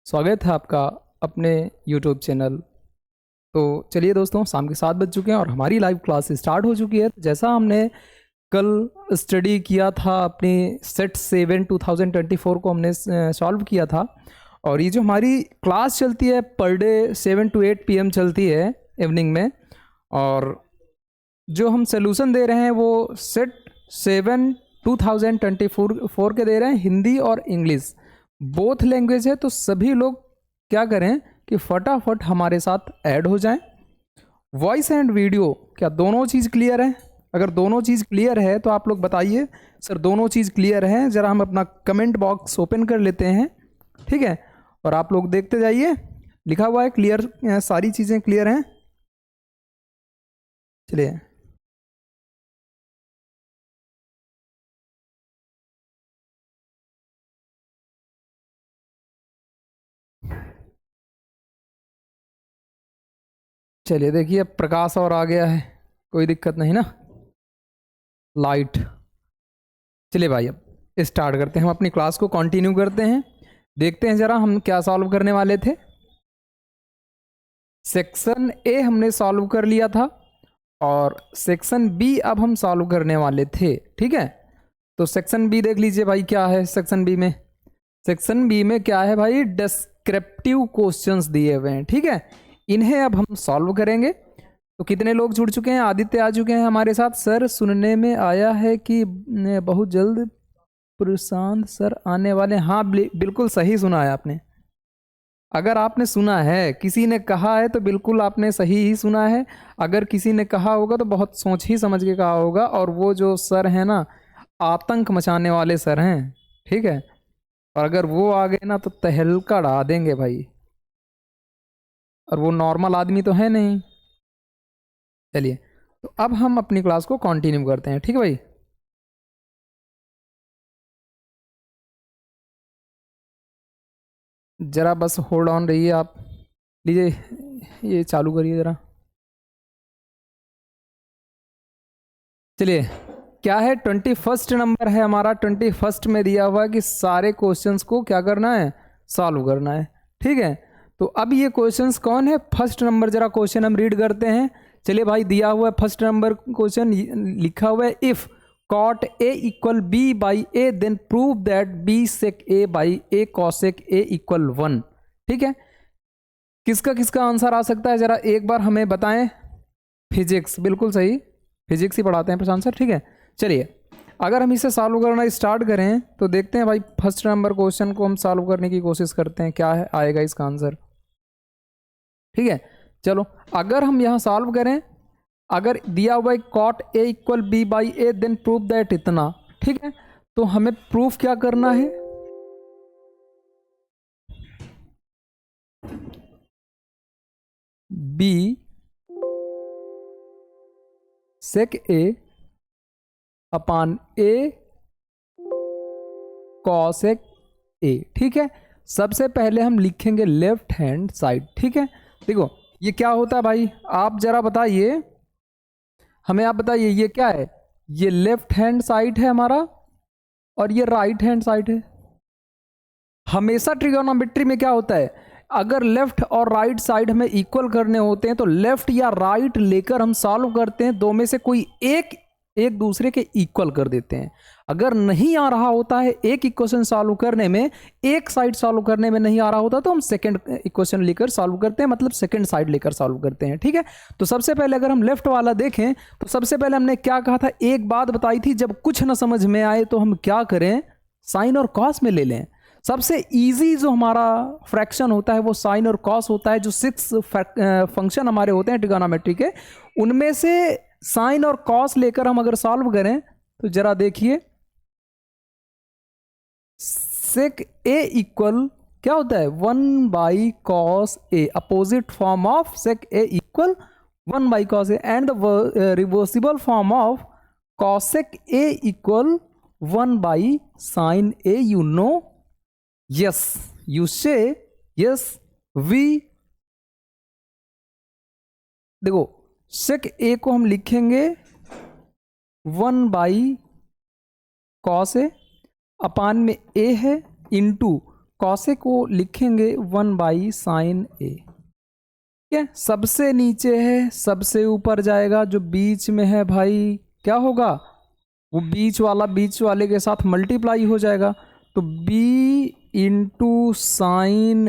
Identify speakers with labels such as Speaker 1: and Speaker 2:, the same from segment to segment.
Speaker 1: स्वागत है आपका अपने YouTube चैनल। तो चलिए दोस्तों, शाम के 7 बज चुके हैं और हमारी लाइव क्लास स्टार्ट हो चुकी है। जैसा हमने कल स्टडी किया था, अपनी सेट 7 2024 को हमने सॉल्व किया था। और ये जो हमारी क्लास चलती है पर डे 7 to 8 PM चलती है इवनिंग में। और जो हम सोल्यूशन दे रहे हैं वो सेट 7 2024 के दे रहे हैं, हिंदी और इंग्लिश बोथ लैंग्वेज है। तो सभी लोग क्या करें कि फटाफट हमारे साथ ऐड हो जाएं। वॉइस एंड वीडियो क्या दोनों चीज़ क्लियर है? अगर दोनों चीज़ क्लियर है तो आप लोग बताइए सर दोनों चीज़ क्लियर है। ज़रा हम अपना कमेंट बॉक्स ओपन कर लेते हैं, ठीक है? और आप लोग देखते जाइए, लिखा हुआ है क्लियर, सारी चीज़ें क्लियर हैं। चलिए चलिए देखिए, अब प्रकाश और आ गया है, कोई दिक्कत नहीं ना, लाइट। चलिए भाई, अब स्टार्ट करते हैं, हम अपनी क्लास को कंटिन्यू करते हैं। देखते हैं ज़रा हम क्या सॉल्व करने वाले थे। सेक्शन ए हमने सॉल्व कर लिया था और सेक्शन बी अब हम सॉल्व करने वाले थे, ठीक है? तो सेक्शन बी देख लीजिए भाई, क्या है सेक्शन बी में। सेक्शन बी में क्या है भाई, डिस्क्रिप्टिव क्वेश्चंस दिए हुए हैं, ठीक है? इन्हें अब हम सॉल्व करेंगे। तो कितने लोग जुड़ चुके हैं? आदित्य आ चुके हैं हमारे साथ। सर सुनने में आया है कि बहुत जल्द प्रशांत सर आने वाले। हाँ बिल्कुल सही सुना है आपने। अगर आपने सुना है, किसी ने कहा है तो बिल्कुल आपने सही ही सुना है। अगर किसी ने कहा होगा तो बहुत सोच ही समझ के कहा होगा। और वो जो सर हैं ना, आतंक मचाने वाले सर हैं, ठीक है? और अगर वो आ गए ना तो तहलका उड़ा देंगे भाई। और वो नॉर्मल आदमी तो है नहीं। चलिए, तो अब हम अपनी क्लास को कंटिन्यू करते हैं, ठीक है भाई? ज़रा बस होल्ड ऑन रहिए आप। लीजिए, ये चालू करिए ज़रा। चलिए, क्या है 21 नंबर है हमारा। 21 में दिया हुआ है कि सारे क्वेश्चंस को क्या करना है, सॉल्व करना है, ठीक है? तो अब ये क्वेश्चंस कौन है? फर्स्ट नंबर जरा क्वेश्चन हम रीड करते हैं। चलिए भाई, दिया हुआ है फर्स्ट नंबर क्वेश्चन, लिखा हुआ है if cot a equal B by A then prove that B sec a by A cosec a equal 1, ठीक है? किसका किसका आंसर आ सकता है जरा एक बार हमें बताएं। फिजिक्स, बिल्कुल सही, फिजिक्स ही पढ़ाते हैं प्रशांत सर, ठीक है? चलिए, अगर हम इसे सॉल्व करना स्टार्ट करें तो देखते हैं भाई, फर्स्ट नंबर क्वेश्चन को हम सॉल्व करने की कोशिश करते हैं, क्या है आएगा इसका आंसर, ठीक है? चलो, अगर हम यहाँ सॉल्व करें, अगर दिया हुआ है cot A equal B by A then prove that इतना, ठीक है? तो हमें प्रूफ क्या करना है? बी सेक ए अपान ए कॉसेक ए, ठीक है? सबसे पहले हम लिखेंगे लेफ्ट हैंड साइड, ठीक है? देखो ये क्या होता है भाई, आप जरा बताइए हमें, आप बताइए ये क्या है? ये लेफ्ट हैंड साइड है हमारा और ये राइट हैंड साइड है। हमेशा ट्रिगोनोमेट्री में क्या होता है, अगर लेफ्ट और राइट साइड हमें इक्वल करने होते हैं तो लेफ्ट या राइट लेकर हम सॉल्व करते हैं, दो में से कोई एक एक दूसरे के इक्वल कर देते हैं। अगर नहीं आ रहा होता है एक इक्वेशन सॉल्व करने में, एक साइड सॉल्व करने में नहीं आ रहा होता तो हम सेकंड इक्वेशन लेकर सॉल्व करते हैं, मतलब सेकंड साइड लेकर सॉल्व करते हैं, ठीक है? तो सबसे पहले अगर हम लेफ्ट वाला देखें तो सबसे पहले हमने क्या कहा था, एक बात बताई थी, जब कुछ ना समझ में आए तो हम क्या करें, साइन और कॉस में ले लें। सबसे इजी जो हमारा फ्रैक्शन होता है वो साइन और कॉस होता है। जो 6 फंक्शन हमारे होते हैं ट्रिगोनोमेट्री के, उनमें से साइन और कॉस लेकर हम अगर सॉल्व करें तो जरा देखिए, सेक ए इक्वल क्या होता है, 1 by cos A, opposite form of sec A equal 1 by cos A, and the reversible form of cosec A equal 1 by sine A, you know, yes, you say yes, we, देखो सेक ए को हम लिखेंगे 1 by cos ए, अपान में ए है, into cos A को लिखेंगे 1/sin ए। ठीक है, सबसे नीचे है सबसे ऊपर जाएगा, जो बीच में है भाई क्या होगा, वो बीच वाले के साथ मल्टीप्लाई हो जाएगा, तो b इंटू साइन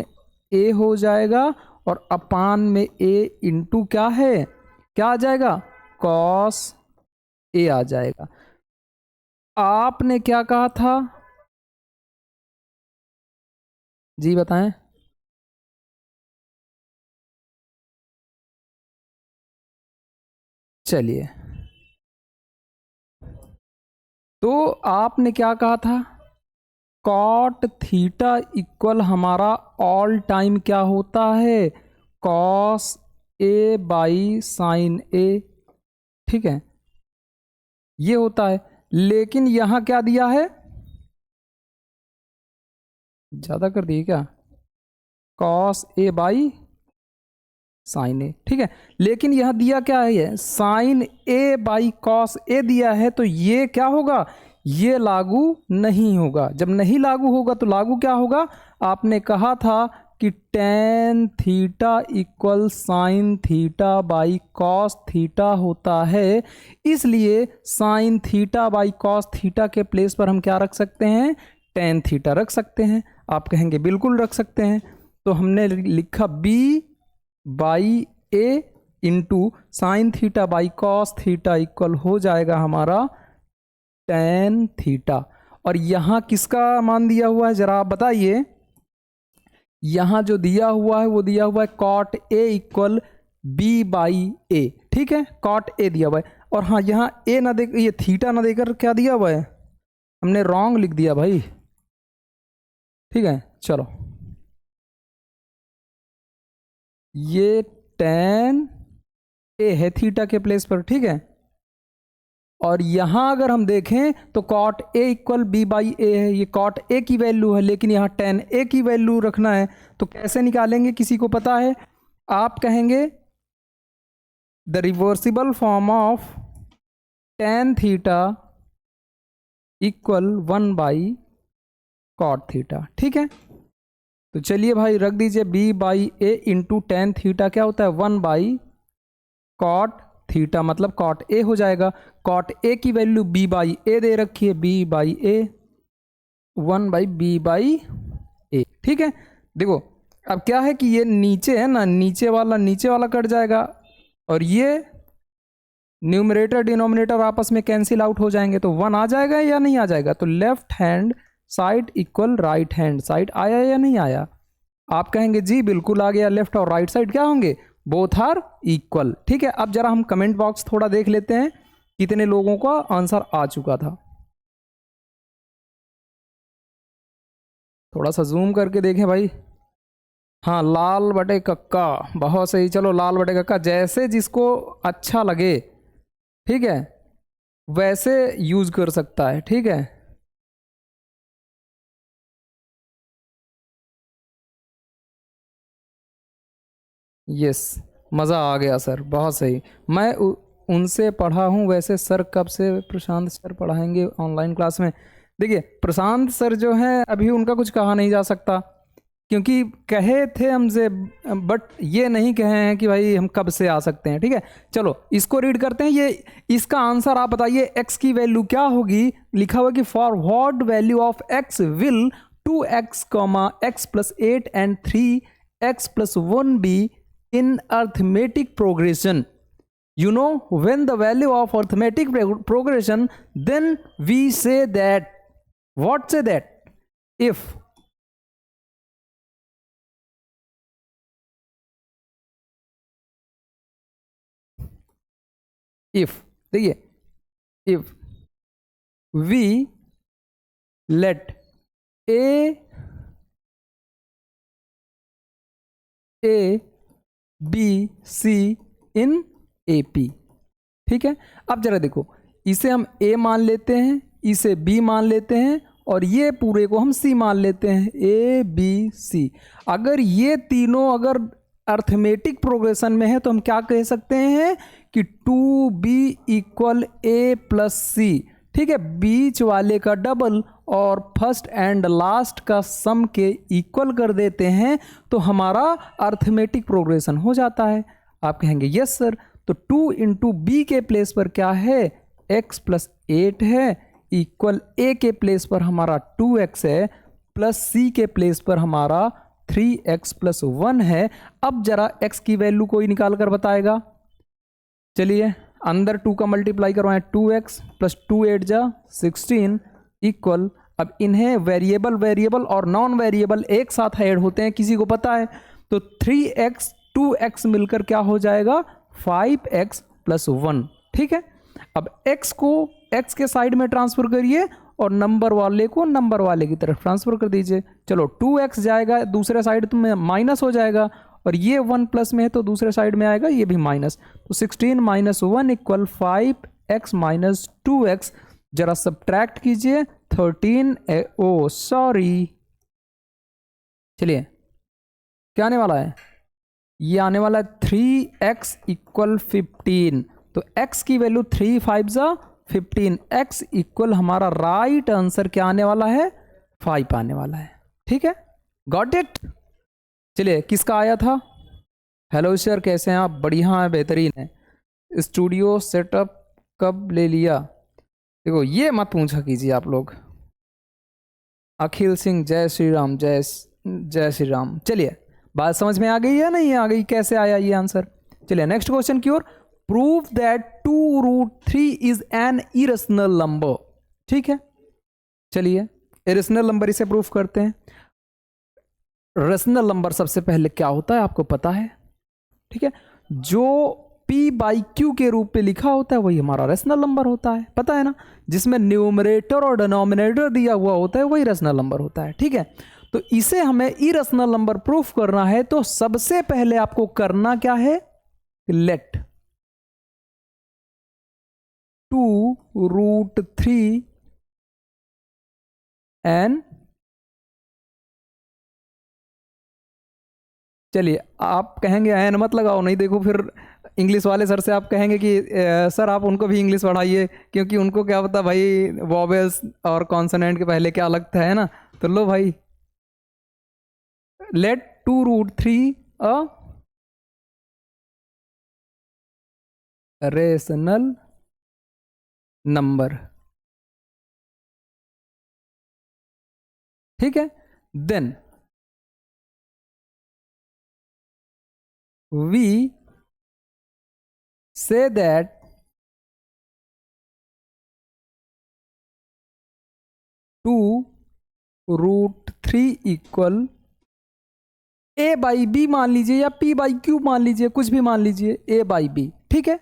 Speaker 1: ए हो जाएगा, और अपान में a इंटू क्या है, क्या आ जाएगा, कॉस ए आ जाएगा। आपने क्या कहा था जी, बताएं। चलिए, तो आपने क्या कहा था, कॉट थीटा इक्वल हमारा ऑल टाइम क्या होता है, कॉस ए बाई साइन ए। ठीक है, ये होता है, लेकिन यहां क्या दिया है, ज्यादा कर दिए क्या, कॉस ए बाई साइन ए। ठीक है, लेकिन यहां दिया क्या है, साइन ए बाई कॉस ए दिया है, तो ये क्या होगा, ये लागू नहीं होगा। जब नहीं लागू होगा तो लागू क्या होगा, आपने कहा था कि ten theta equal sine theta by cos theta होता है, इसलिए sine theta by cos theta के प्लेस पर हम क्या रख सकते हैं, टेन थीटा रख सकते हैं। आप कहेंगे बिल्कुल रख सकते हैं, तो हमने लिखा b by A into sine theta by cos theta equal हो जाएगा हमारा टेन थीटा। और यहाँ किसका मान दिया हुआ है जरा आप बताइए, यहाँ जो दिया हुआ है वो दिया हुआ है cot A equal B by A. ठीक है, कॉट ए दिया हुआ है, और हाँ यहाँ ए ना दे, ये थीटा ना देकर क्या दिया हुआ है, हमने रॉन्ग लिख दिया भाई। ठीक है, चलो ये टेन ए है थीटा के प्लेस पर। ठीक है, और यहां अगर हम देखें तो cot A equal B by A है, ये कॉट ए की वैल्यू है, लेकिन यहाँ टेन ए की वैल्यू रखना है, तो कैसे निकालेंगे, किसी को पता है, आप कहेंगे the reversible form of tan theta equal 1 cot theta. ठीक है, तो चलिए भाई रख दीजिए b by A into tan theta क्या होता है, 1 कॉट थीटा, मतलब कॉट ए हो जाएगा। कॉट ए की वैल्यू b बाई ए दे रखी है, b by A 1/b by A. ठीक है, देखो अब क्या है कि ये नीचे है ना, नीचे वाला कट जाएगा, और ये न्यूमरेटर डिनोमिनेटर आपस में कैंसिल आउट हो जाएंगे, तो 1 आ जाएगा या नहीं आ जाएगा, तो left hand side equal right hand side आया या नहीं आया, आप कहेंगे जी बिल्कुल आ गया। लेफ्ट और राइट साइड क्या होंगे, बोथ आर इक्वल। ठीक है, अब जरा हम कमेंट बॉक्स थोड़ा देख लेते हैं कितने लोगों का आंसर आ चुका था, थोड़ा सा जूम करके देखें भाई। हाँ, लाल बटे कक्का, बहुत सही। चलो लाल बटे कक्का, जैसे जिसको अच्छा लगे, ठीक है, वैसे यूज कर सकता है। ठीक है, यस, मज़ा आ गया सर, बहुत सही। मैं उनसे पढ़ा हूँ, वैसे सर कब से प्रशांत सर पढ़ाएंगे ऑनलाइन क्लास में। देखिए प्रशांत सर जो हैं अभी उनका कुछ कहा नहीं जा सकता, क्योंकि कहे थे हमसे, बट ये नहीं कहे हैं कि भाई हम कब से आ सकते हैं। ठीक है, चलो इसको रीड करते हैं। ये इसका आंसर आप बताइए, x की वैल्यू क्या होगी, लिखा हुआ कि for what value of x will 2x, x + 8 and 3x + 1 be in arithmetic progression. You know, when the value of arithmetic progression, then we say that, what say that, if देखिए, if we let a b c in AP। ठीक है, अब जरा देखो, इसे हम a मान लेते हैं, इसे b मान लेते हैं, और ये पूरे को हम c मान लेते हैं, a b c। अगर ये तीनों अगर अर्थमेटिक प्रोग्रेशन में है तो हम क्या कह सकते हैं कि 2b = a + c, ठीक है, बीच वाले का डबल और फर्स्ट एंड लास्ट का सम के इक्वल कर देते हैं तो हमारा अर्थमेटिक प्रोग्रेशन हो जाता है। आप कहेंगे यस सर, तो 2 इंटू बी के प्लेस पर क्या है, x प्लस 8 है, इक्वल ए के प्लेस पर हमारा 2x है, प्लस सी के प्लेस पर हमारा 3x प्लस 1 है। अब जरा x की वैल्यू कोई निकाल कर बताएगा। चलिए अंदर 2 का मल्टीप्लाई करवाएं, 2x प्लस 2 8 जा 16 इक्वल, अब इन्हें वेरिएबल वेरिएबल और नॉन वेरिएबल एक साथ ऐड होते हैं, किसी को पता है, तो 3x 2x मिलकर क्या हो जाएगा 5x प्लस 1। ठीक है, अब x को x के साइड में ट्रांसफर करिए और नंबर वाले को नंबर वाले की तरफ ट्रांसफर कर दीजिए। चलो 2x जाएगा दूसरे साइड तो में माइनस हो जाएगा, और ये 1 प्लस में है तो दूसरे साइड में आएगा ये भी माइनस, तो 16 minus 1 equal 5x minus 2x। जरा सब्ट्रैक्ट कीजिए 13 ओ सॉरी, चलिए क्या आने वाला है, ये आने वाला है 3x इक्वल 15। तो x की वैल्यू 3 5 जा 15, x इक्वल हमारा राइट आंसर क्या आने वाला है 5 आने वाला है। ठीक है, गॉट इट। चलिए किसका आया था, हेलो सर कैसे हैं आप, बढ़िया है, बेहतरीन है। स्टूडियो सेटअप कब ले लिया, देखो ये मत पूछा कीजिए आप लोग। अखिल सिंह जय श्री राम, जय श्री राम। चलिए बात समझ में आ गई है, नहीं आ गई, कैसे आया ये आंसर। चलिए नेक्स्ट क्वेश्चन की ओर। Prove that 2√3 is an irrational number. ठीक है, चलिए इरेशनल नंबर इसे प्रूफ करते हैं। रेशनल नंबर सबसे पहले क्या होता है आपको पता है, ठीक है, जो p/q के रूप में लिखा होता है वही हमारा रेशनल नंबर होता है, पता है ना, जिसमें न्यूमरेटर और डिनोमिनेटर दिया हुआ होता है वही रेशनल नंबर होता है। ठीक है, तो इसे हमें इरेशनल नंबर प्रूफ करना है, तो सबसे पहले आपको करना क्या है, लेट 2√3 एन, चलिए आप कहेंगे एन मत लगाओ, नहीं देखो फिर इंग्लिश वाले सर से आप कहेंगे कि सर आप उनको भी इंग्लिश पढ़ाइए, क्योंकि उनको क्या पता भाई वॉवेल्स और कॉन्सोनेंट के पहले क्या लगता है ना। तो लो भाई, लेट 2√3 अ रेशनल नंबर। ठीक है, देन we say that 2√3 इक्वल a/b मान लीजिए या p/q मान लीजिए, कुछ भी मान लीजिए, a/b। ठीक है,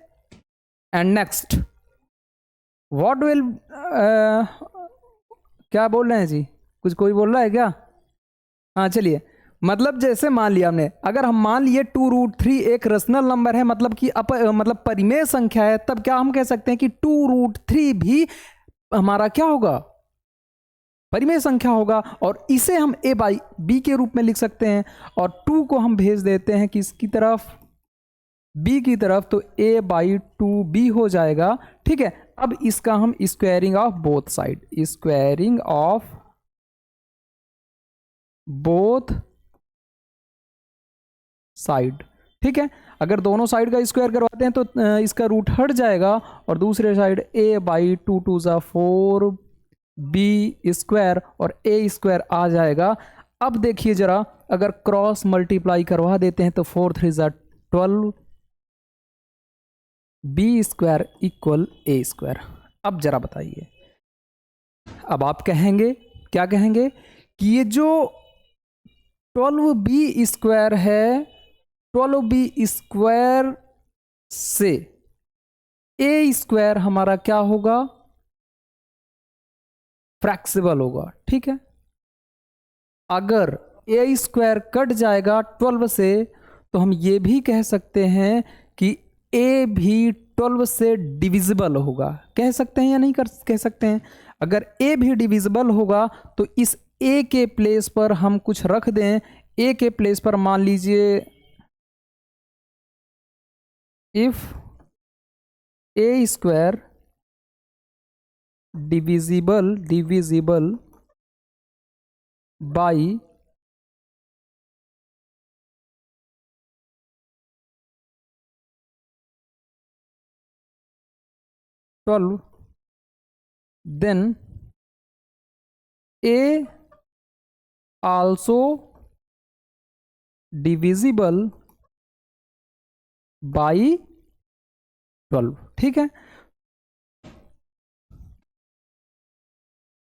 Speaker 1: एंड नेक्स्ट व्हाट विल, क्या बोल रहे हैं जी, कुछ कोई बोल रहा है क्या, हाँ चलिए, मतलब जैसे मान लिया हमने, अगर हम मान लिए 2√3 एक रेशनल नंबर है, मतलब कि मतलब परिमेय संख्या है, तब क्या हम कह सकते हैं कि 2√3 भी हमारा क्या होगा, परिमेय संख्या होगा, और इसे हम a/b के रूप में लिख सकते हैं, और 2 को हम भेज देते हैं किसकी तरफ, b की तरफ, तो a/2b हो जाएगा। ठीक है, अब इसका हम squaring of both side, squaring of both side. ठीक है, अगर दोनों साइड का स्क्वायर करवाते हैं तो इसका रूट हट जाएगा, और दूसरे साइड a/2 2 ज़ा 4 b स्क्वायर और a स्क्वायर आ जाएगा। अब देखिए जरा, अगर क्रॉस मल्टीप्लाई करवा देते हैं तो 4 3 ज़ा 12 b square equal a square. अब जरा बताइए, अब आप कहेंगे, क्या कहेंगे कि ये जो 12b स्क्वायर है, 12b स्क्वायर से a स्क्वायर हमारा क्या होगा, फ्रैक्सिबल होगा। ठीक है, अगर a स्क्वायर कट जाएगा 12 से, तो हम ये भी कह सकते हैं कि a भी 12 से डिविजिबल होगा, कह सकते हैं या नहीं कह सकते हैं। अगर a भी डिविजिबल होगा तो इस a के प्लेस पर हम कुछ रख दें, a के प्लेस पर मान लीजिए if a square divisible by 12, then a also divisible by 12, ठीक है।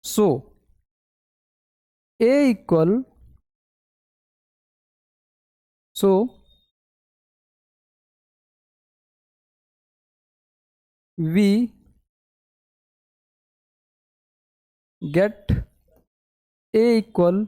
Speaker 1: सो a equal, so we get a equal,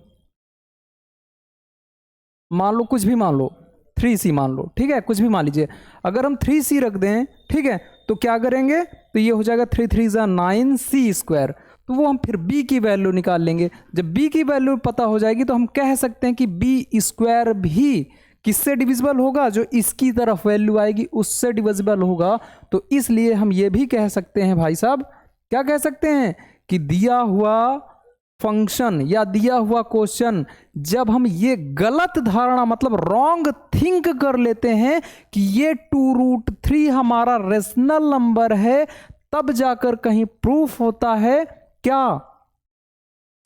Speaker 1: मान लो कुछ भी मान लो 3c मान लो, ठीक है, कुछ भी मान लीजिए। अगर हम 3c रख दें, ठीक है, तो क्या करेंगे, तो ये हो जाएगा 3 3 ज़ा 9c स्क्वायर। तो वो हम फिर b की वैल्यू निकाल लेंगे। जब b की वैल्यू पता हो जाएगी तो हम कह सकते हैं कि b स्क्वायर भी किससे डिविजिबल होगा, जो इसकी तरफ वैल्यू आएगी उससे डिविजिबल होगा। तो इसलिए हम ये भी कह सकते हैं भाई साहब, क्या कह सकते हैं कि दिया हुआ फंक्शन या दिया हुआ क्वेश्चन, जब हम ये गलत धारणा मतलब रॉन्ग थिंक कर लेते हैं कि ये 2√3 हमारा रेशनल नंबर है, तब जाकर कहीं प्रूफ होता है क्या,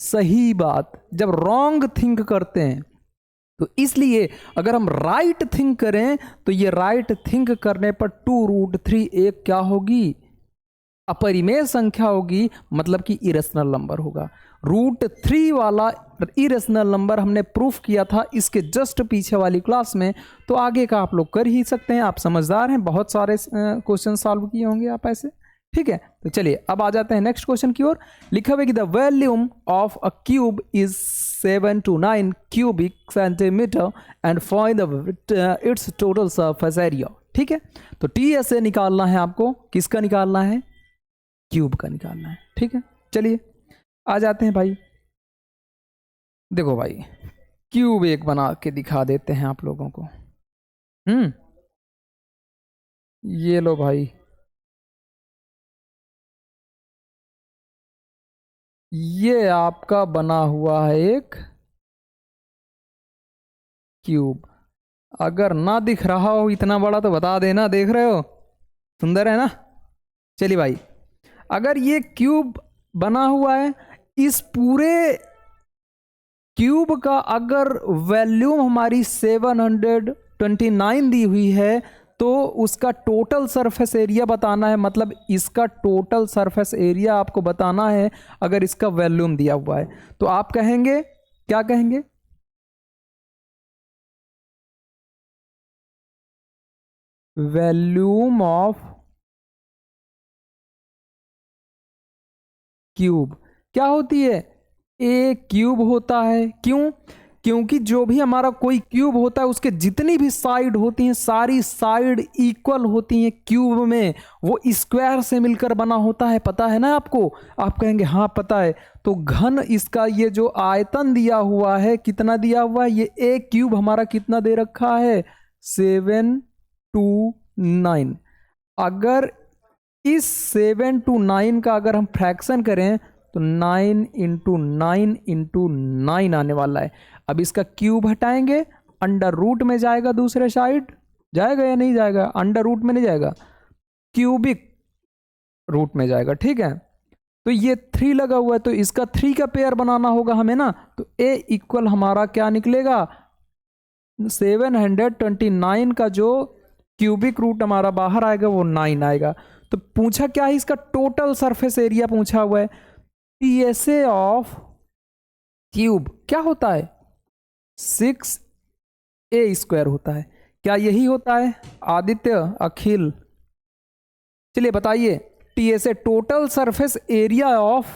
Speaker 1: सही बात। जब रॉन्ग थिंक करते हैं तो इसलिए अगर हम राइट थिंक करें तो ये राइट थिंक करने पर 2√3 एक क्या होगी, अपरिमेय संख्या होगी, मतलब कि इरेशनल नंबर होगा। √3 वाला इरेशनल नंबर हमने प्रूफ किया था इसके जस्ट पीछे वाली क्लास में, तो आगे का आप लोग कर ही सकते हैं, आप समझदार हैं, बहुत सारे क्वेश्चन सॉल्व किए होंगे आप ऐसे, ठीक है। तो चलिए अब आ जाते हैं नेक्स्ट क्वेश्चन की ओर। लिखा हुआ कि the volume of a cube is 7 to 9 cubic centimetre and find its total surface area, ठीक है। तो TSA निकालना है आपको, किसका निकालना है, क्यूब का निकालना है, ठीक है। चलिए आ जाते हैं भाई, देखो भाई क्यूब एक बना के दिखा देते हैं आप लोगों को। ये लो भाई, ये आपका बना हुआ है एक क्यूब। अगर ना दिख रहा हो इतना बड़ा तो बता देना, देख रहे हो, सुंदर है ना। चलिए भाई, अगर ये क्यूब बना हुआ है, इस पूरे क्यूब का अगर वॉल्यूम हमारी 729 दी हुई है, तो उसका टोटल सरफेस एरिया बताना है, मतलब इसका टोटल सरफेस एरिया आपको बताना है अगर इसका वॉल्यूम दिया हुआ है। तो आप कहेंगे, क्या कहेंगे, वॉल्यूम ऑफ क्यूब क्या होती है, ए क्यूब होता है। क्यों, क्योंकि जो भी हमारा कोई क्यूब होता है उसके जितनी भी साइड होती हैं सारी साइड इक्वल होती हैं क्यूब में, वो स्क्वायर से मिलकर बना होता है, पता है ना आपको। आप कहेंगे हाँ पता है। तो घन इसका ये जो आयतन दिया हुआ है, कितना दिया हुआ है, ये ए क्यूब हमारा कितना दे रखा है, 729। अगर इस 729 का अगर हम फ्रैक्शन करें तो 9 × 9 × 9 आने वाला है। अब इसका क्यूब हटाएंगे, अंडर रूट में जाएगा, दूसरे साइड जाएगा या नहीं जाएगा, अंडर रूट में नहीं जाएगा, क्यूबिक रूट में जाएगा, ठीक है। तो ये 3 लगा हुआ है, तो इसका 3 का पेयर बनाना होगा हमें ना। तो ए इक्वल हमारा क्या निकलेगा, 729 का जो क्यूबिक रूट हमारा बाहर आएगा वो 9 आएगा। तो पूछा क्या है, इसका टोटल सरफेस एरिया पूछा हुआ है। TSA ऑफ क्यूब क्या होता है, 6a² होता है। क्या यही होता है आदित्य, अखिल, चलिए बताइए। TSA total surface area of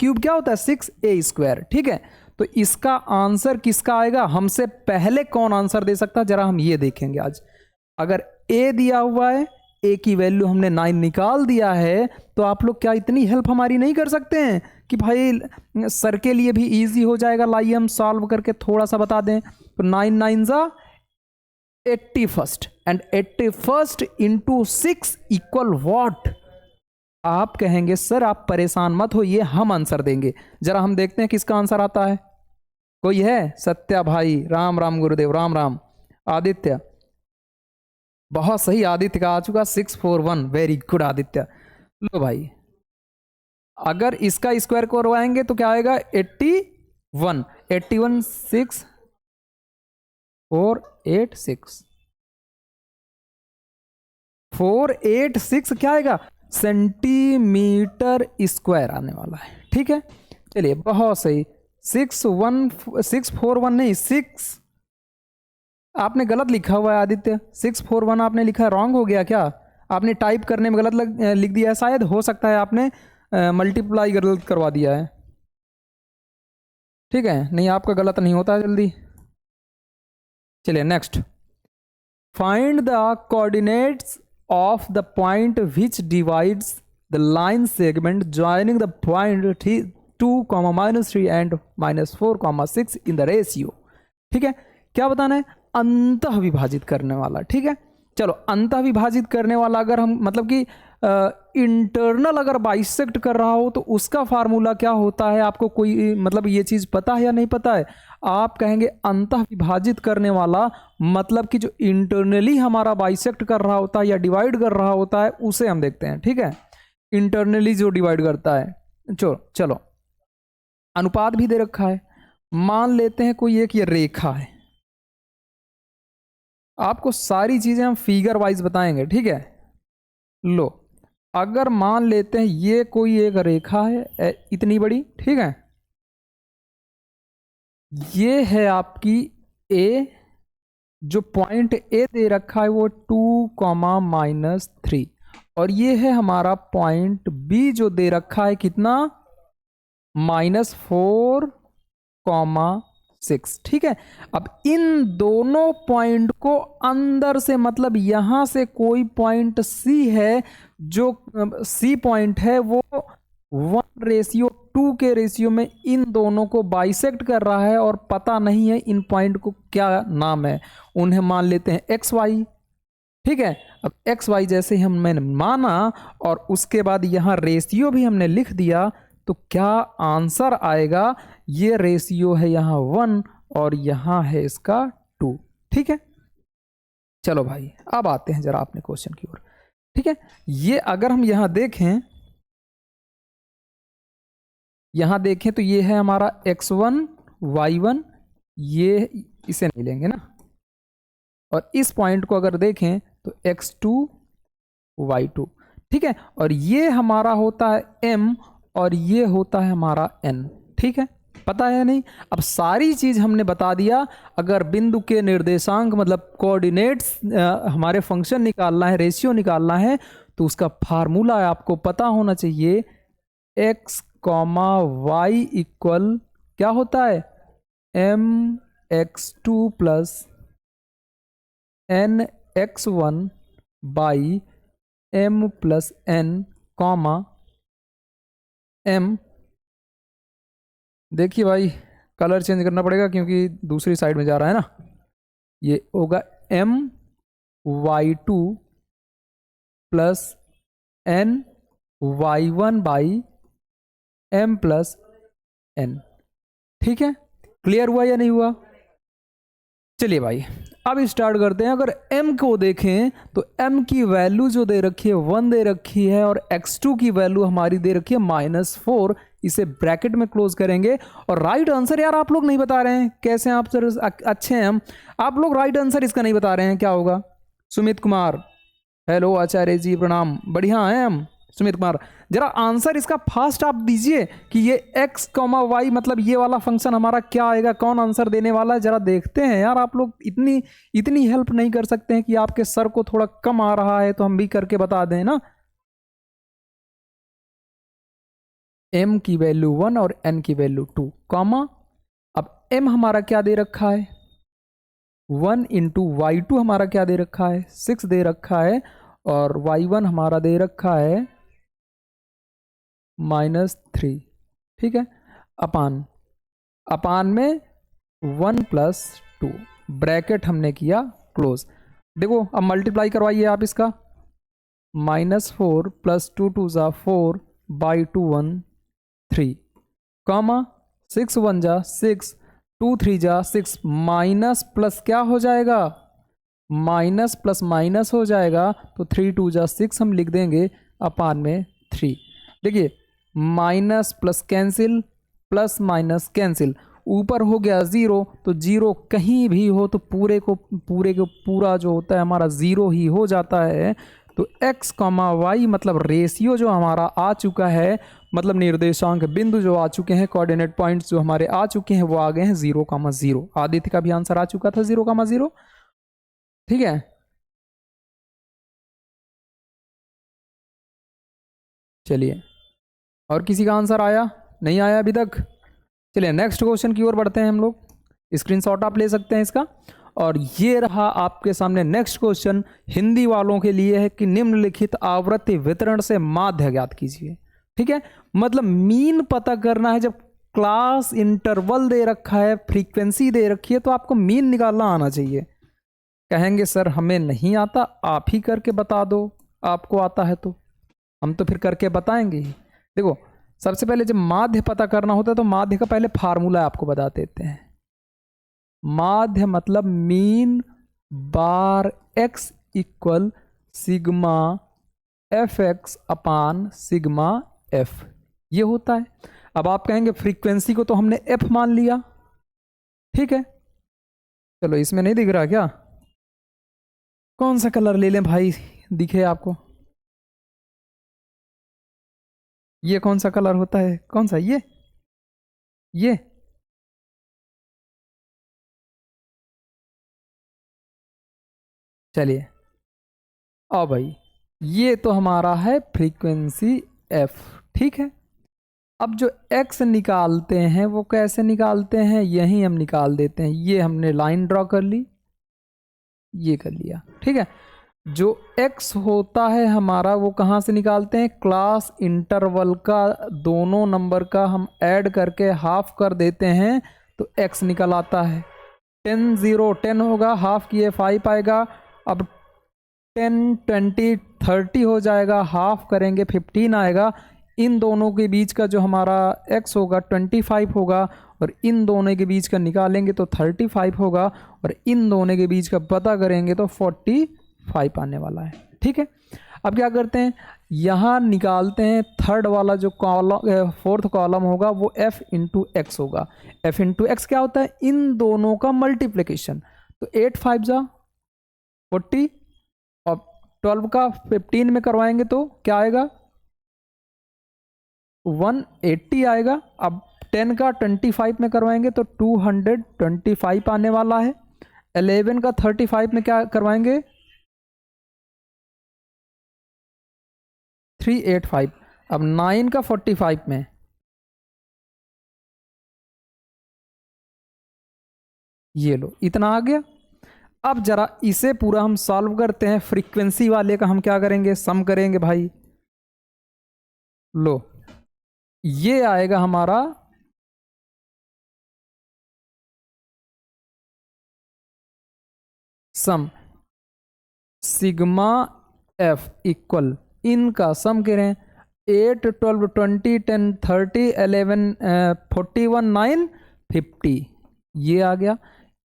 Speaker 1: cube क्या होता है, 6a², ठीक है। तो इसका आंसर किसका आएगा, हमसे पहले कौन आंसर दे सकता है, जरा हम ये देखेंगे आज। अगर a दिया हुआ है, a की वैल्यू हमने 9 निकाल दिया है, तो आप लोग क्या इतनी हेल्प हमारी नहीं कर सकते हैं कि भाई सर के लिए भी इजी हो जाएगा, लाइए हम सॉल्व करके थोड़ा सा बता दें। तो 9 9 ज़ा 81 एंड 81 × 6 इक्वल व्हाट, आप कहेंगे सर आप परेशान मत हो, ये हम आंसर देंगे। जरा हम देखते हैं किसका आंसर आता है। कोई है? सत्या भाई, राम राम गुरुदेव, राम राम। आदित्य, बहुत सही, आदित्य का आ चुका 641, वेरी गुड आदित्य। लो भाई, अगर इसका स्क्वायर करवाएंगे तो क्या आएगा? 81, 81 6 4 8 6 486 क्या आएगा? सेंटीमीटर स्क्वायर आने वाला है। ठीक है, चलिए बहुत सही। 641 नहीं, 6 आपने गलत लिखा हुआ है आदित्य। 641 आपने लिखा है, रॉन्ग हो गया क्या? आपने टाइप करने में गलत लिख दिया है शायद, हो सकता है आपने मल्टीप्लाई गलत करवा दिया है। ठीक है, नहीं आपका गलत नहीं होता है जल्दी। चलिए next, find the coordinates of the point which divides the line segment joining the point 2, -3 and -4, 6 in the ratio। ठीक है, क्या बताना है? अंतः विभाजित करने वाला। ठीक है, चलो अंतः विभाजित करने वाला अगर हम मतलब कि इंटरनल अगर बाइसेक्ट कर रहा हो तो उसका फार्मूला क्या होता है? आपको कोई मतलब ये चीज़ पता है या नहीं पता है? आप कहेंगे अंतः विभाजित करने वाला मतलब कि जो इंटरनली हमारा बाइसेक्ट कर रहा होता है या डिवाइड कर रहा होता है उसे हम देखते हैं। ठीक है, इंटरनली जो डिवाइड करता है। चलो अनुपात भी दे रखा है। मान लेते हैं कोई एक ये रेखा है, आपको सारी चीजें हम फिगर वाइज बताएंगे। ठीक है, लो अगर मान लेते हैं ये कोई एक रेखा है इतनी बड़ी, ठीक है, ये है आपकी ए, जो पॉइंट ए दे रखा है वो 2, -3, और ये है हमारा पॉइंट बी जो दे रखा है कितना? -4, 6। ठीक है, अब इन दोनों पॉइंट को अंदर से मतलब यहां से कोई पॉइंट सी है, जो सी पॉइंट है वो 1:2 के रेशियो में इन दोनों को बाइसेक्ट कर रहा है और पता नहीं है इन पॉइंट को क्या नाम है। उन्हें मान लेते हैं एक्स वाई। ठीक है, अब एक्स वाई जैसे हम मैंने माना और उसके बाद यहाँ रेशियो भी हमने लिख दिया, तो क्या आंसर आएगा? ये रेशियो है यहाँ 1 और यहाँ है इसका 2। ठीक है, चलो भाई अब आते हैं जरा अपने क्वेश्चन की ओर। ठीक है, ये अगर हम यहाँ देखें तो ये है हमारा x1 y1, ये इसे नहीं लेंगे ना, और इस पॉइंट को अगर देखें तो x2 y2। ठीक है, और ये हमारा होता है m और ये होता है हमारा n। ठीक है, पता है नहीं? अब सारी चीज हमने बता दिया। अगर बिंदु के निर्देशांक मतलब कोऑर्डिनेट्स हमारे फंक्शन निकालना है, रेशियो निकालना है, तो उसका फार्मूला आपको पता होना चाहिए। x, y इक्वल क्या होता है? mx2 plus nx1 by m plus n, m। देखिए भाई कलर चेंज करना पड़ेगा क्योंकि दूसरी साइड में जा रहा है ना। ये होगा my2 plus ny1 by m plus n। ठीक है, क्लियर हुआ या नहीं हुआ? चलिए भाई अब स्टार्ट करते हैं। अगर m को देखें तो m की वैल्यू जो दे रखी है 1 दे रखी है और x2 की वैल्यू हमारी दे रखी है -4। इसे ब्रैकेट में क्लोज करेंगे और राइट आंसर, यार आप लोग नहीं बता रहे हैं, कैसे आप सर अच्छे हैं हम, आप लोग राइट आंसर इसका नहीं बता रहे हैं, क्या होगा? सुमित कुमार, हेलो आचार्य जी प्रणाम, बढ़िया हैं हम। सुमित कुमार, जरा आंसर इसका फास्ट आप दीजिए कि ये x, y मतलब ये वाला फंक्शन हमारा क्या आएगा, कौन आंसर देने वाला है, जरा देखते हैं। यार आप लोग इतनी हेल्प नहीं कर सकते हैं कि आपके सर को थोड़ा कम आ रहा है तो हम भी करके बता दें ना। m की वैल्यू 1 और n की वैल्यू 2, कॉमा। अब m हमारा क्या दे रखा है? 1 इंटू y2 हमारा क्या दे रखा है? 6 दे रखा है, और y1 हमारा दे रखा है -3। ठीक है, अपान में 1 प्लस 2, ब्रैकेट हमने किया क्लोज। देखो अब मल्टीप्लाई करवाइए आप इसका। -4 प्लस 2 2 ज़ा 4 बाई 2 1 3 कॉमा 6 1 जा 6 2 3 जा 6 माइनस प्लस क्या हो जाएगा, माइनस प्लस माइनस हो जाएगा तो 3 2 जा 6 हम लिख देंगे अपान में 3। देखिए minus plus cancel, plus minus cancel, ऊपर हो गया ज़ीरो, तो ज़ीरो कहीं भी हो तो पूरे को पूरा जो होता है हमारा ज़ीरो ही हो जाता है। तो x, y मतलब रेशियो जो हमारा आ चुका है, मतलब निर्देशांक बिंदु जो आ चुके हैं, कोऑर्डिनेट पॉइंट्स जो हमारे आ चुके हैं वो आ गए हैं 0,0। आदित्य का भी आंसर आ चुका था 0,0। ठीक है, चलिए और किसी का आंसर आया, नहीं आया अभी तक? चलिए नेक्स्ट क्वेश्चन की ओर बढ़ते हैं हम लोग। स्क्रीनशॉट आप ले सकते हैं इसका। और ये रहा आपके सामने नेक्स्ट क्वेश्चन, हिंदी वालों के लिए है कि निम्नलिखित आवृत्ति वितरण से माध्य ज्ञात कीजिए। ठीक है, मतलब मीन पता करना है। जब क्लास इंटरवल दे रखा है, फ्रीक्वेंसी दे रखी है, तो आपको मीन निकालना आना चाहिए। कहेंगे सर हमें नहीं आता, आप ही करके बता दो, आपको आता है तो हम तो फिर करके बताएंगे ही। देखो सबसे पहले जब माध्य पता करना होता है तो माध्य का पहले फार्मूला आपको बता देते हैं। माध्य मतलब mean bar X equal sigma F X upon sigma F, ये होता है। अब आप कहेंगे फ्रीक्वेंसी को तो हमने एफ मान लिया, ठीक है, चलो इसमें नहीं दिख रहा क्या? कौन सा कलर ले लें भाई, दिखे आपको? ये कौन सा कलर होता है, कौन सा? ये चलिए आओ भाई, ये तो हमारा है फ्रीक्वेंसी एफ। ठीक है, अब जो एक्स निकालते हैं वो कैसे निकालते हैं, यही हम निकाल देते हैं। ये हमने लाइन ड्रॉ कर ली, ये कर लिया। ठीक है, जो x होता है हमारा वो कहाँ से निकालते हैं, क्लास इंटरवल का दोनों नंबर का हम ऐड करके हाफ कर देते हैं तो x निकल आता है। 10 0 10 होगा, हाफ किए 5 आएगा। अब 10 20 30 हो जाएगा, हाफ करेंगे 15 आएगा। इन दोनों के बीच का जो हमारा x होगा 25 होगा, और इन दोनों के बीच का निकालेंगे तो 35 होगा, और इन दोनों के बीच का पता करेंगे तो 45 आने वाला है। ठीक है, अब क्या करते हैं, यहाँ निकालते हैं थर्ड वाला जो कॉलम, फोर्थ कॉलम होगा वो f इंटू एक्स होगा। f इंटू एक्स क्या होता है, इन दोनों का मल्टीप्लिकेशन। तो 8 5 जा 40, और 12 का 15 में करवाएंगे तो क्या आएगा, 180 आएगा। अब 10 का 25 में करवाएंगे तो 225 आने वाला है। 11 का 35 में क्या करवाएंगे, 385। अब 9 का 45 में, ये लो इतना आ गया। अब जरा इसे पूरा हम सॉल्व करते हैं। फ्रीक्वेंसी वाले का हम क्या करेंगे, सम करेंगे भाई। लो ये आएगा हमारा सम, सिग्मा एफ इक्वल इनका सम करें, 8 12 20 10 30 11 41 9 50, ये आ गया।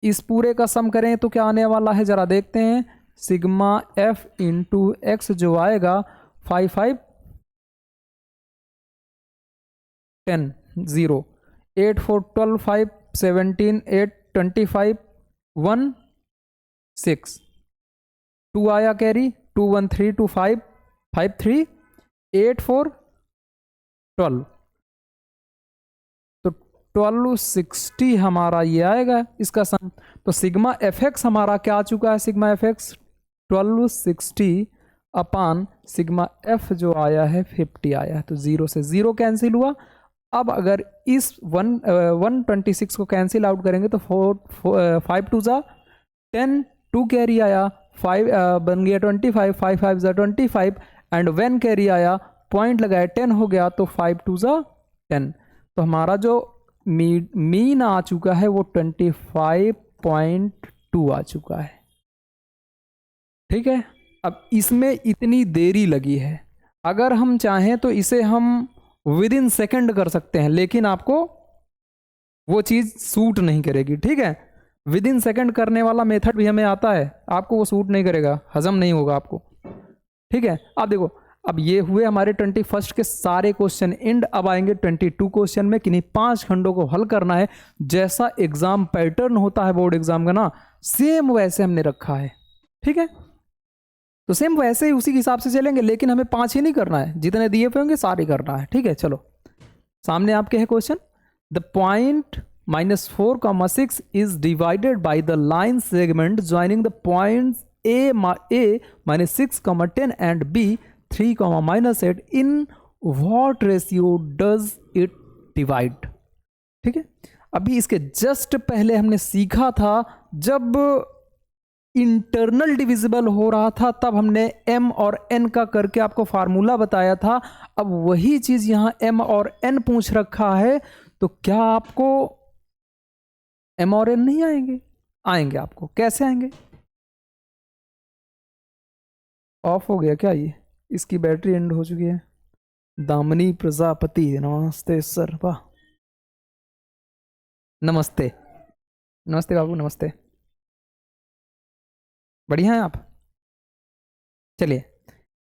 Speaker 1: इस पूरे का सम करें तो क्या आने वाला है, जरा देखते हैं। सिग्मा एफ इंटू एक्स जो आएगा 5 5 10 0 8 4 12 5 17 8 25 1 6 2 आया कैरी, 2 1 3 2 5 5 3 8 4 12, तो 1260 हमारा ये आएगा इसका सम। तो सिग्मा एफ एक्स हमारा क्या आ चुका है, सिग्मा एफ एक्स 1260 अपान सिग्मा एफ जो आया है 50 आया है। तो 0 से 0 कैंसिल हुआ। अब अगर इस 126 को कैंसिल आउट करेंगे तो 5 2 ज़ा 10, 2 कैरी आया, 5 बन गया 25, 5 5 ज़ा 25, एंड 1 कैरी आया, पॉइंट लगाया 10 हो गया, तो 5 2 ज़ा 10। तो हमारा जो मीन आ चुका है वो 25.2 आ चुका है। ठीक है, अब इसमें इतनी देरी लगी है, अगर हम चाहें तो इसे हम विद इन सेकेंड कर सकते हैं, लेकिन आपको वो चीज़ सूट नहीं करेगी। ठीक है, विद इन सेकेंड करने वाला मेथड भी हमें आता है, आपको वो सूट नहीं करेगा, हजम नहीं होगा आपको। ठीक है, अब देखो, अब ये हुए हमारे 21 के सारे क्वेश्चन एंड। अब आएंगे 22 क्वेश्चन में, किन्हीं 5 खंडों को हल करना है। जैसा एग्जाम पैटर्न होता है बोर्ड एग्जाम का ना, सेम वैसे हमने रखा है। ठीक है, तो सेम वैसे ही उसी के हिसाब से चलेंगे, लेकिन हमें 5 ही नहीं करना है, जितने दिए हुए होंगे सारे करना है। ठीक है, चलो सामने आपके है question. The point -4,6 is divided by the line segment joining the points a -6, 10 and b 3, -8. In what ratio does it divide? ठीक है, अभी इसके जस्ट पहले हमने सीखा था, जब इंटरनल डिविजिबल हो रहा था तब हमने m और n का करके आपको फार्मूला बताया था। अब वही चीज यहां m और n पूछ रखा है, तो क्या आपको m और n नहीं आएंगे? आएंगे। आपको कैसे आएंगे? ऑफ हो गया क्या ये? इसकी बैटरी एंड हो चुकी है। दामिनी प्रजापति, नमस्ते सर। वाह, नमस्ते नमस्ते बाबू, नमस्ते। बढ़िया है आप। चलिए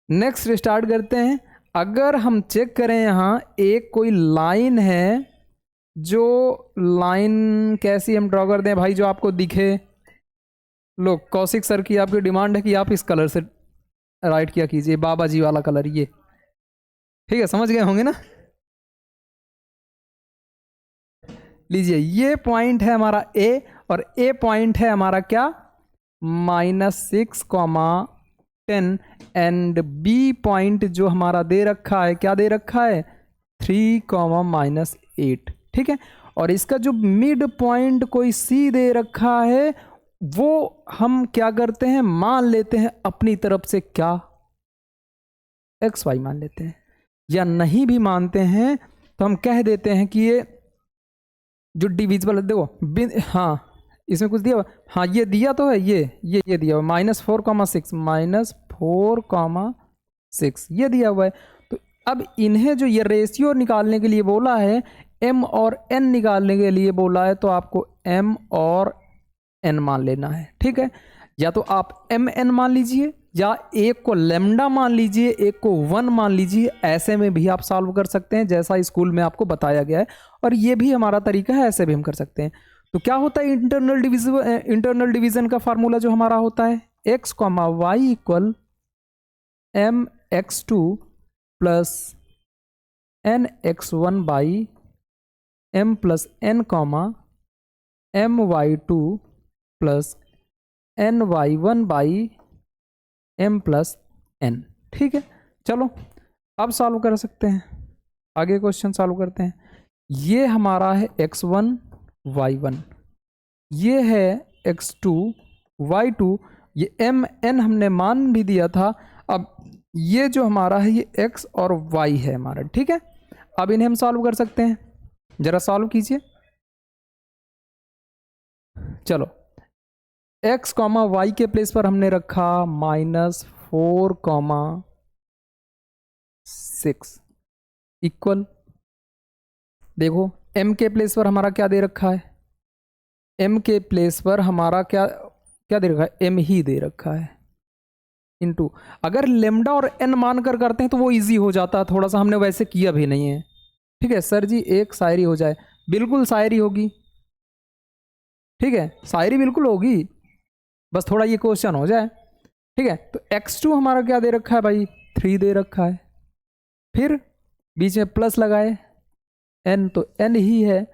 Speaker 1: नेक्स्ट स्टार्ट करते हैं। अगर हम चेक करें, यहाँ एक कोई लाइन है, जो लाइन कैसी हम ड्रॉ कर दें भाई, जो आपको दिखे। लो, कौशिक सर की आपकी डिमांड है कि आप इस कलर से राइट किया कीजिए, बाबा जी वाला कलर ये। ठीक है, समझ गए होंगे ना। लीजिए, ये पॉइंट है हमारा ए, और ए पॉइंट है हमारा क्या, -6, 10, एंड बी पॉइंट जो हमारा दे रखा है, क्या दे रखा है, 3, -8। ठीक है, और इसका जो मिड पॉइंट कोई सी दे रखा है, वो हम क्या करते हैं, मान लेते हैं अपनी तरफ से क्या, XY मान लेते हैं। या नहीं भी मानते हैं तो हम कह देते हैं कि ये जो डिविजिबल है, देखो हाँ इसमें कुछ दिया हुआ, हाँ ये दिया तो है, ये दिया हुआ -4,6, -4,6 ये दिया हुआ है। तो अब इन्हें जो ये रेशियो निकालने के लिए बोला है, m और n निकालने के लिए बोला है, तो आपको m और n मान लेना है। ठीक है, या तो आप mn मान लीजिए, या एक को लेमडा मान लीजिए, एक को 1 मान लीजिए। ऐसे में भी आप सॉल्व कर सकते हैं, जैसा स्कूल में आपको बताया गया है, और ये भी हमारा तरीका है, ऐसे भी हम कर सकते हैं। तो क्या होता है इंटरनल डिवीजन का फार्मूला जो हमारा होता है, x, y = mx2 + nx1 / m + n, my2 + ny1 / m + n। ठीक है, चलो अब सॉल्व कर सकते हैं, आगे क्वेश्चन सॉल्व करते हैं। ये हमारा है x1 y1, ये है x2 y2, ये m n हमने मान भी दिया था। अब ये जो हमारा है, ये x और y है हमारा। ठीक है, अब इन्हें हम सॉल्व कर सकते हैं, जरा सॉल्व कीजिए। चलो, x, y के प्लेस पर हमने रखा -4,6 इक्वल, देखो m के प्लेस पर हमारा क्या दे रखा है, m के प्लेस पर हमारा क्या दे रखा है, m ही दे रखा है, इनटू, अगर लेमडा और n मानकर करते हैं तो वो इजी हो जाता, थोड़ा सा हमने वैसे किया भी नहीं है। ठीक है सर जी, एक शायरी हो जाए, बिल्कुल शायरी होगी। ठीक है, शायरी बिल्कुल होगी, बस थोड़ा ये क्वेश्चन हो जाए। ठीक है, तो x2 हमारा क्या दे रखा है भाई, 3 दे रखा है, फिर बीच में प्लस लगाए, n तो n ही है,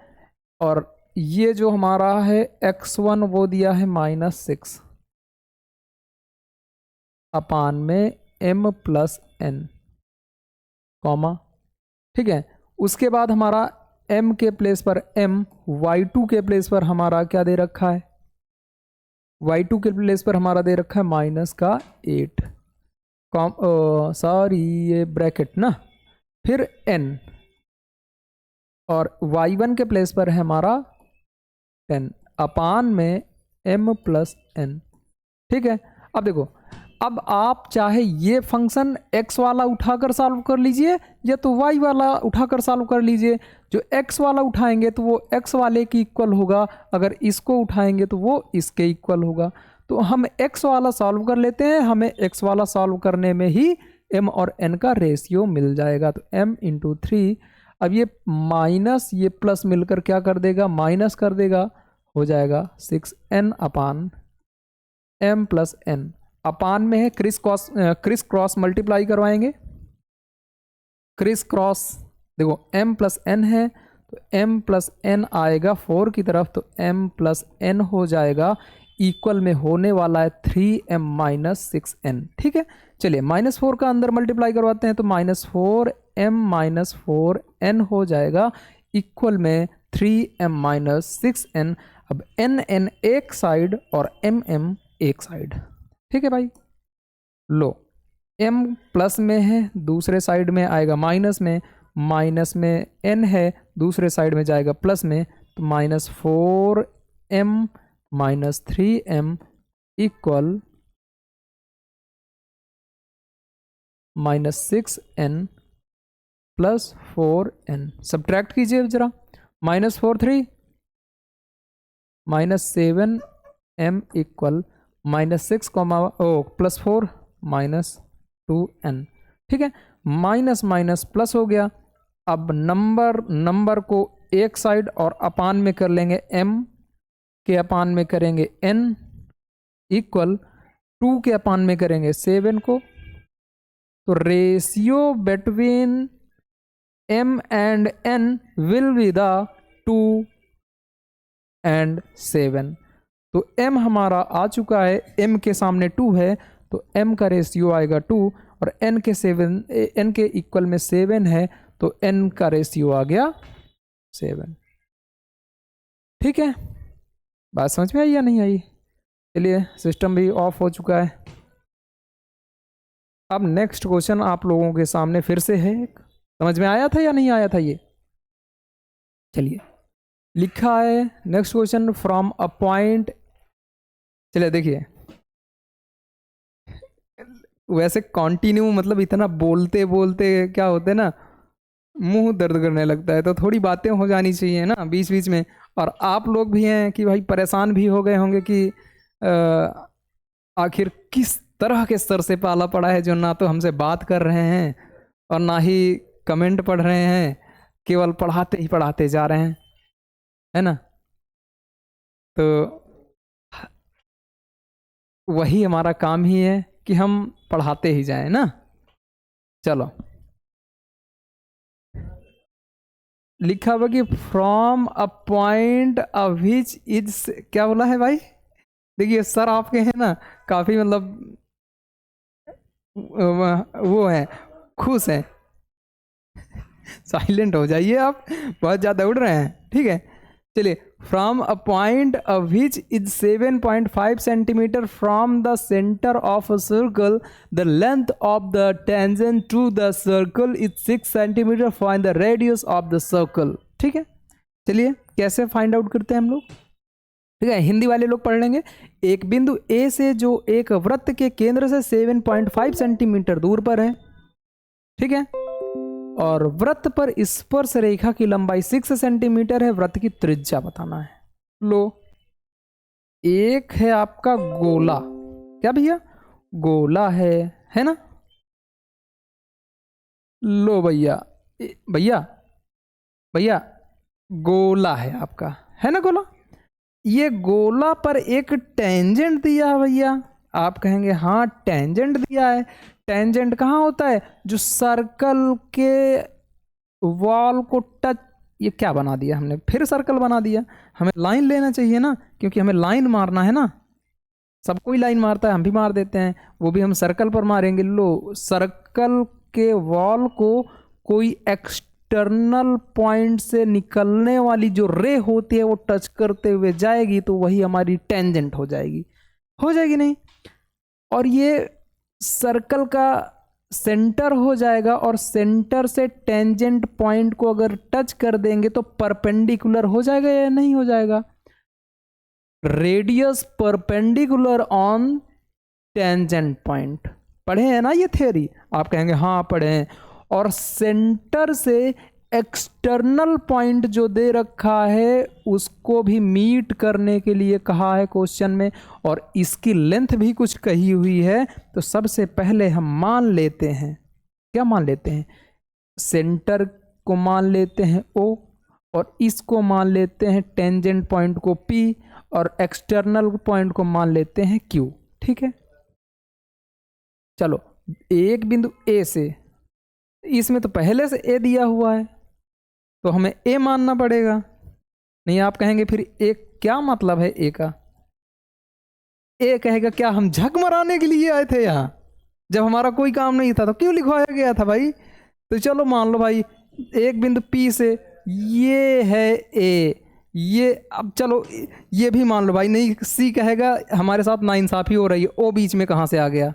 Speaker 1: और ये जो हमारा है x1 वो दिया है -6 अपान में m + n, कॉमा। ठीक है, उसके बाद हमारा m के प्लेस पर m, y2 के प्लेस पर हमारा क्या दे रखा है, y2 के प्लेस पर हमारा दे रखा है -8, सॉरी ये ब्रैकेट ना, फिर n, और y1 के प्लेस पर है हमारा 10 अपान में m + n। ठीक है, अब देखो अब आप चाहे ये फंक्शन x वाला उठाकर सॉल्व कर लीजिए या तो y वाला उठाकर सॉल्व कर लीजिए। जो x वाला उठाएंगे तो वो x वाले की इक्वल होगा, अगर इसको उठाएंगे तो वो इसके इक्वल होगा। तो हम x वाला सॉल्व कर लेते हैं, हमें x वाला सॉल्व करने में ही m और n का रेशियो मिल जाएगा। तो m इंटू 3, अब ये माइनस ये प्लस मिलकर क्या कर देगा, माइनस कर देगा, हो जाएगा 6n अपान m प्लस n। अपान में है क्रिस क्रॉस मल्टीप्लाई करवाएंगे, क्रिस क्रॉस देखो m प्लस n है तो m प्लस n आएगा 4 की तरफ, तो m प्लस n हो जाएगा, इक्वल में होने वाला है 3m माइनस 6n। ठीक है, चलिए -4 का अंदर मल्टीप्लाई करवाते हैं तो -4m माइनस 4n हो जाएगा, इक्वल में 3m माइनस 6n। अब n एक साइड और m एक साइड। ठीक है भाई, लो m प्लस में है, दूसरे साइड में आएगा माइनस में n है, दूसरे साइड में जाएगा प्लस में, तो -4m minus 3m equal -6n plus 4n। Subtract कीजिए जरा, -4 3 -7m इक्वल -6 प्लस 4 -2n। ठीक है, माइनस माइनस प्लस हो गया। अब नंबर को एक साइड और अपान में कर लेंगे, m के अपान में करेंगे n इक्वल 2 के अपान में करेंगे 7 को, तो ratio between m and n will be the 2 and 7। तो m हमारा आ चुका है, m के सामने 2 है तो m का रेशियो आएगा 2, और n के इक्वल में 7 है तो n का रेशियो आ गया 7। ठीक है, बात समझ में आई या नहीं आई? चलिए, सिस्टम भी ऑफ हो चुका है। अब नेक्स्ट क्वेश्चन आप लोगों के सामने फिर से है, समझ में आया था या नहीं आया था ये? चलिए, लिखा है next question from a point. चलिए देखिए, वैसे कंटिन्यू मतलब इतना बोलते बोलते क्या होते ना, मुंह दर्द करने लगता है, तो थोड़ी बातें हो जानी चाहिए ना बीच बीच में। और आप लोग भी हैं कि भाई परेशान भी हो गए होंगे कि आखिर किस तरह के सर से पाला पड़ा है जो ना तो हमसे बात कर रहे हैं और ना ही कमेंट पढ़ रहे हैं, केवल पढ़ाते ही पढ़ाते जा रहे हैं, है ना। तो वही हमारा काम ही है कि हम पढ़ाते ही जाएं ना। चलो, लिखा हुआ कि from a point which is, क्या बोला है भाई? देखिए सर आपके हैं ना काफी मतलब वो है, खुश हैं। साइलेंट हो जाइए आप, बहुत ज़्यादा उड़ रहे हैं। ठीक है, चलिए, from a point which is 7.5 centimetre from the centre of a circle, the length of the tangent to the circle is 6 centimetre, find the radius of the circle. ठीक है, चलिए कैसे फाइंड आउट करते हैं हम लोग। ठीक है, हिंदी वाले लोग पढ़ लेंगे। एक बिंदु ए से जो एक वृत्त के केंद्र से 7.5 सेंटीमीटर दूर पर है, ठीक है, और वृत्त पर स्पर्श रेखा की लंबाई 6 सेंटीमीटर है, वृत्त की त्रिज्या बताना है। लो, एक है आपका गोला, क्या भैया? गोला है ना। लो भैया, भैया भैया गोला है आपका, है ना गोला। ये गोला पर एक टेंजेंट दिया है भैया। आप कहेंगे हाँ टेंजेंट दिया है, टेंजेंट कहाँ होता है? जो सर्कल के वॉल को टच, ये क्या बना दिया हमने, फिर सर्कल बना दिया। हमें लाइन लेना चाहिए ना, क्योंकि हमें लाइन मारना है ना, सब कोई लाइन मारता है, हम भी मार देते हैं, वो भी हम सर्कल पर मारेंगे। लो, सर्कल के वॉल को कोई एक्सटर्नल पॉइंट से निकलने वाली जो रे होती है वो टच करते हुए जाएगी, तो वही हमारी टेंजेंट हो जाएगी नहीं। और ये सर्कल का सेंटर हो जाएगा, और सेंटर से टेंजेंट पॉइंट को अगर टच कर देंगे तो परपेंडिकुलर हो जाएगा या नहीं हो जाएगा? Radius perpendicular on tangent point. पढ़े हैं ना ये थ्योरी? आप कहेंगे हाँ पढ़े हैं। और सेंटर से एक्सटर्नल पॉइंट जो दे रखा है उसको भी मीट करने के लिए कहा है क्वेश्चन में, और इसकी लेंथ भी कुछ कही हुई है। तो सबसे पहले हम मान लेते हैं, क्या मान लेते हैं? सेंटर को मान लेते हैं O, और इसको मान लेते हैं टेंजेंट पॉइंट को P, और एक्सटर्नल पॉइंट को मान लेते हैं Q। ठीक है, चलो एक बिंदु A से, इसमें तो पहले से A दिया हुआ है तो हमें A मानना पड़ेगा। नहीं, आप कहेंगे फिर A क्या मतलब है A का? A कहेगा क्या हम झक मराने के लिए आए थे यहाँ? जब हमारा कोई काम नहीं था तो क्यों लिखवाया गया था भाई? तो चलो मान लो भाई एक बिंदु P से ये है A, ये अब चलो ये भी मान लो भाई। नहीं, C कहेगा हमारे साथ नाइंसाफी हो रही है, O बीच में कहाँ से आ गया,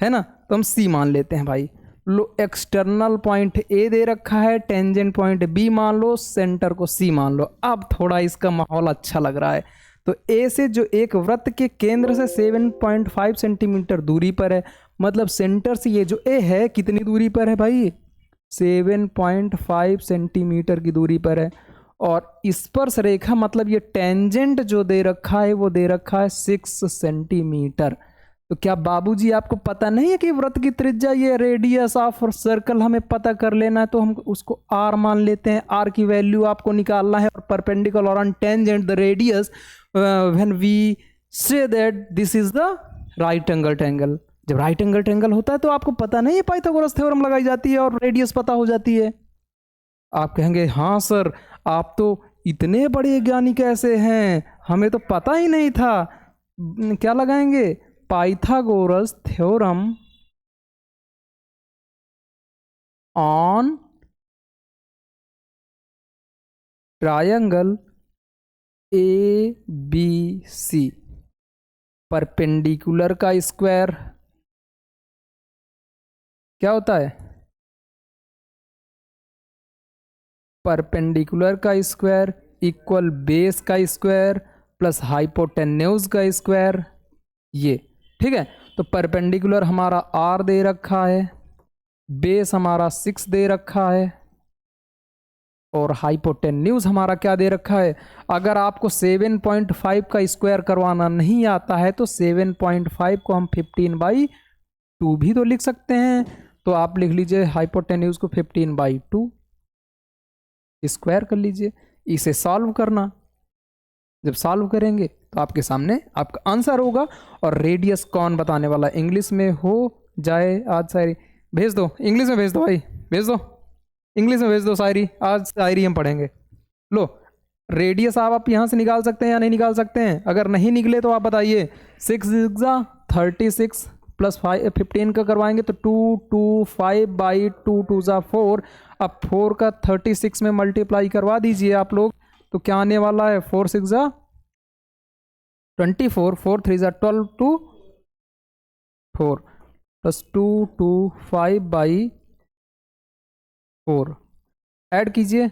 Speaker 1: है ना? तो हम C मान लेते हैं भाई। लो एक्सटर्नल पॉइंट A दे रखा है, टेंजेंट पॉइंट B मान लो, सेंटर को C मान लो। अब थोड़ा इसका माहौल अच्छा लग रहा है। तो A से जो एक वृत्त के केंद्र से 7.5 सेंटीमीटर दूरी पर है, मतलब सेंटर से ये जो A है कितनी दूरी पर है भाई? 7.5 सेंटीमीटर की दूरी पर है। और स्पर्श रेखा मतलब ये टेंजेंट जो दे रखा है वो दे रखा है 6 सेंटीमीटर। तो क्या बाबूजी आपको पता नहीं है कि वृत्त की त्रिज्या, ये रेडियस ऑफ सर्कल हमें पता कर लेना है, तो हम उसको r मान लेते हैं। r की वैल्यू आपको निकालना है, और perpendicular on tangent the radius when we say that this is the right angle triangle. जब राइट एंगल ट्रायंगल होता है तो आपको पता नहीं है, पाइथागोरस थ्योरम लगाई जाती है और रेडियस पता हो जाती है। आप कहेंगे हाँ सर आप तो इतने बड़े ज्ञानी कैसे हैं, हमें तो पता ही नहीं था। क्या लगाएंगे? Pythagoras theorem on triangle ABC, perpendicular का स्क्वायर क्या होता है? परपेंडिकुलर का स्क्वायर इक्वल बेस का स्क्वायर प्लस हाइपोटेन्यूज का स्क्वायर। ये ठीक है। तो परपेंडिकुलर हमारा r दे रखा है, बेस हमारा 6 दे रखा है, और हाइपोटेन्यूज हमारा क्या दे रखा है? अगर आपको 7.5 का स्क्वायर करवाना नहीं आता है तो 7.5 को हम 15/2 भी तो लिख सकते हैं। तो आप लिख लीजिए हाइपोटेन्यूज को 15/2 स्क्वायर कर लीजिए। इसे सॉल्व करना, जब सॉल्व करेंगे तो आपके सामने आपका आंसर होगा। और रेडियस कौन बताने वाला? इंग्लिश में हो जाए आज शायरी भेज दो, इंग्लिश में भेज दो भाई, भेज दो इंग्लिश में भेज दो शायरी, आज शायरी हम पढ़ेंगे। लो रेडियस आप यहाँ से निकाल सकते हैं या नहीं निकाल सकते हैं? अगर नहीं निकले तो आप बताइए। 6 36 प्लस 15 का करवाएंगे तो 225/2 2 4। अब 4 का 36 में मल्टीप्लाई करवा दीजिए आप लोग, तो क्या आने वाला है? 4 6 24, 4 3 12 2 4 प्लस 225/4 ऐड कीजिए।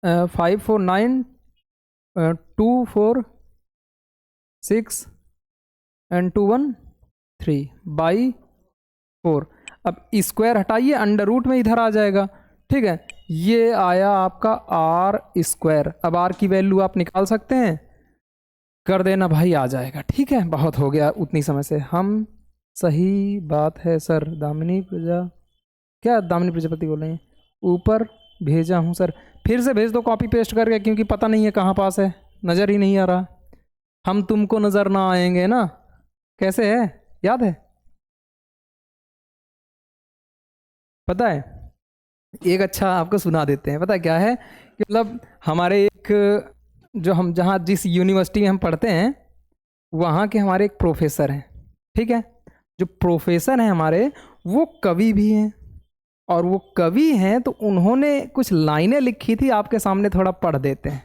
Speaker 1: 5 4 9 2 4 6 एंड 2 1 3/4। अब स्क्वायर हटाइए, अंडर रूट में इधर आ जाएगा। ठीक है, ये आया आपका r स्क्वायर। अब r की वैल्यू आप निकाल सकते हैं, कर देना भाई, आ जाएगा। ठीक है, बहुत हो गया उतनी समय से हम। सही बात है सर। दामिनी प्रजापति बोल रहे हैं, ऊपर भेजा हूँ सर। फिर से भेज दो कॉपी पेस्ट करके, क्योंकि पता नहीं है कहाँ पास है, नज़र ही नहीं आ रहा। हम तुमको नज़र ना आएंगे ना, कैसे है याद है? पता है, एक अच्छा आपको सुना देते हैं। पता है क्या है कि मतलब हमारे एक जो हम जहाँ जिस यूनिवर्सिटी में हम पढ़ते हैं वहाँ के हमारे एक प्रोफेसर हैं। ठीक है, जो प्रोफेसर हैं हमारे वो कवि भी हैं, और वो कवि हैं तो उन्होंने कुछ लाइनें लिखी थी, आपके सामने थोड़ा पढ़ देते हैं।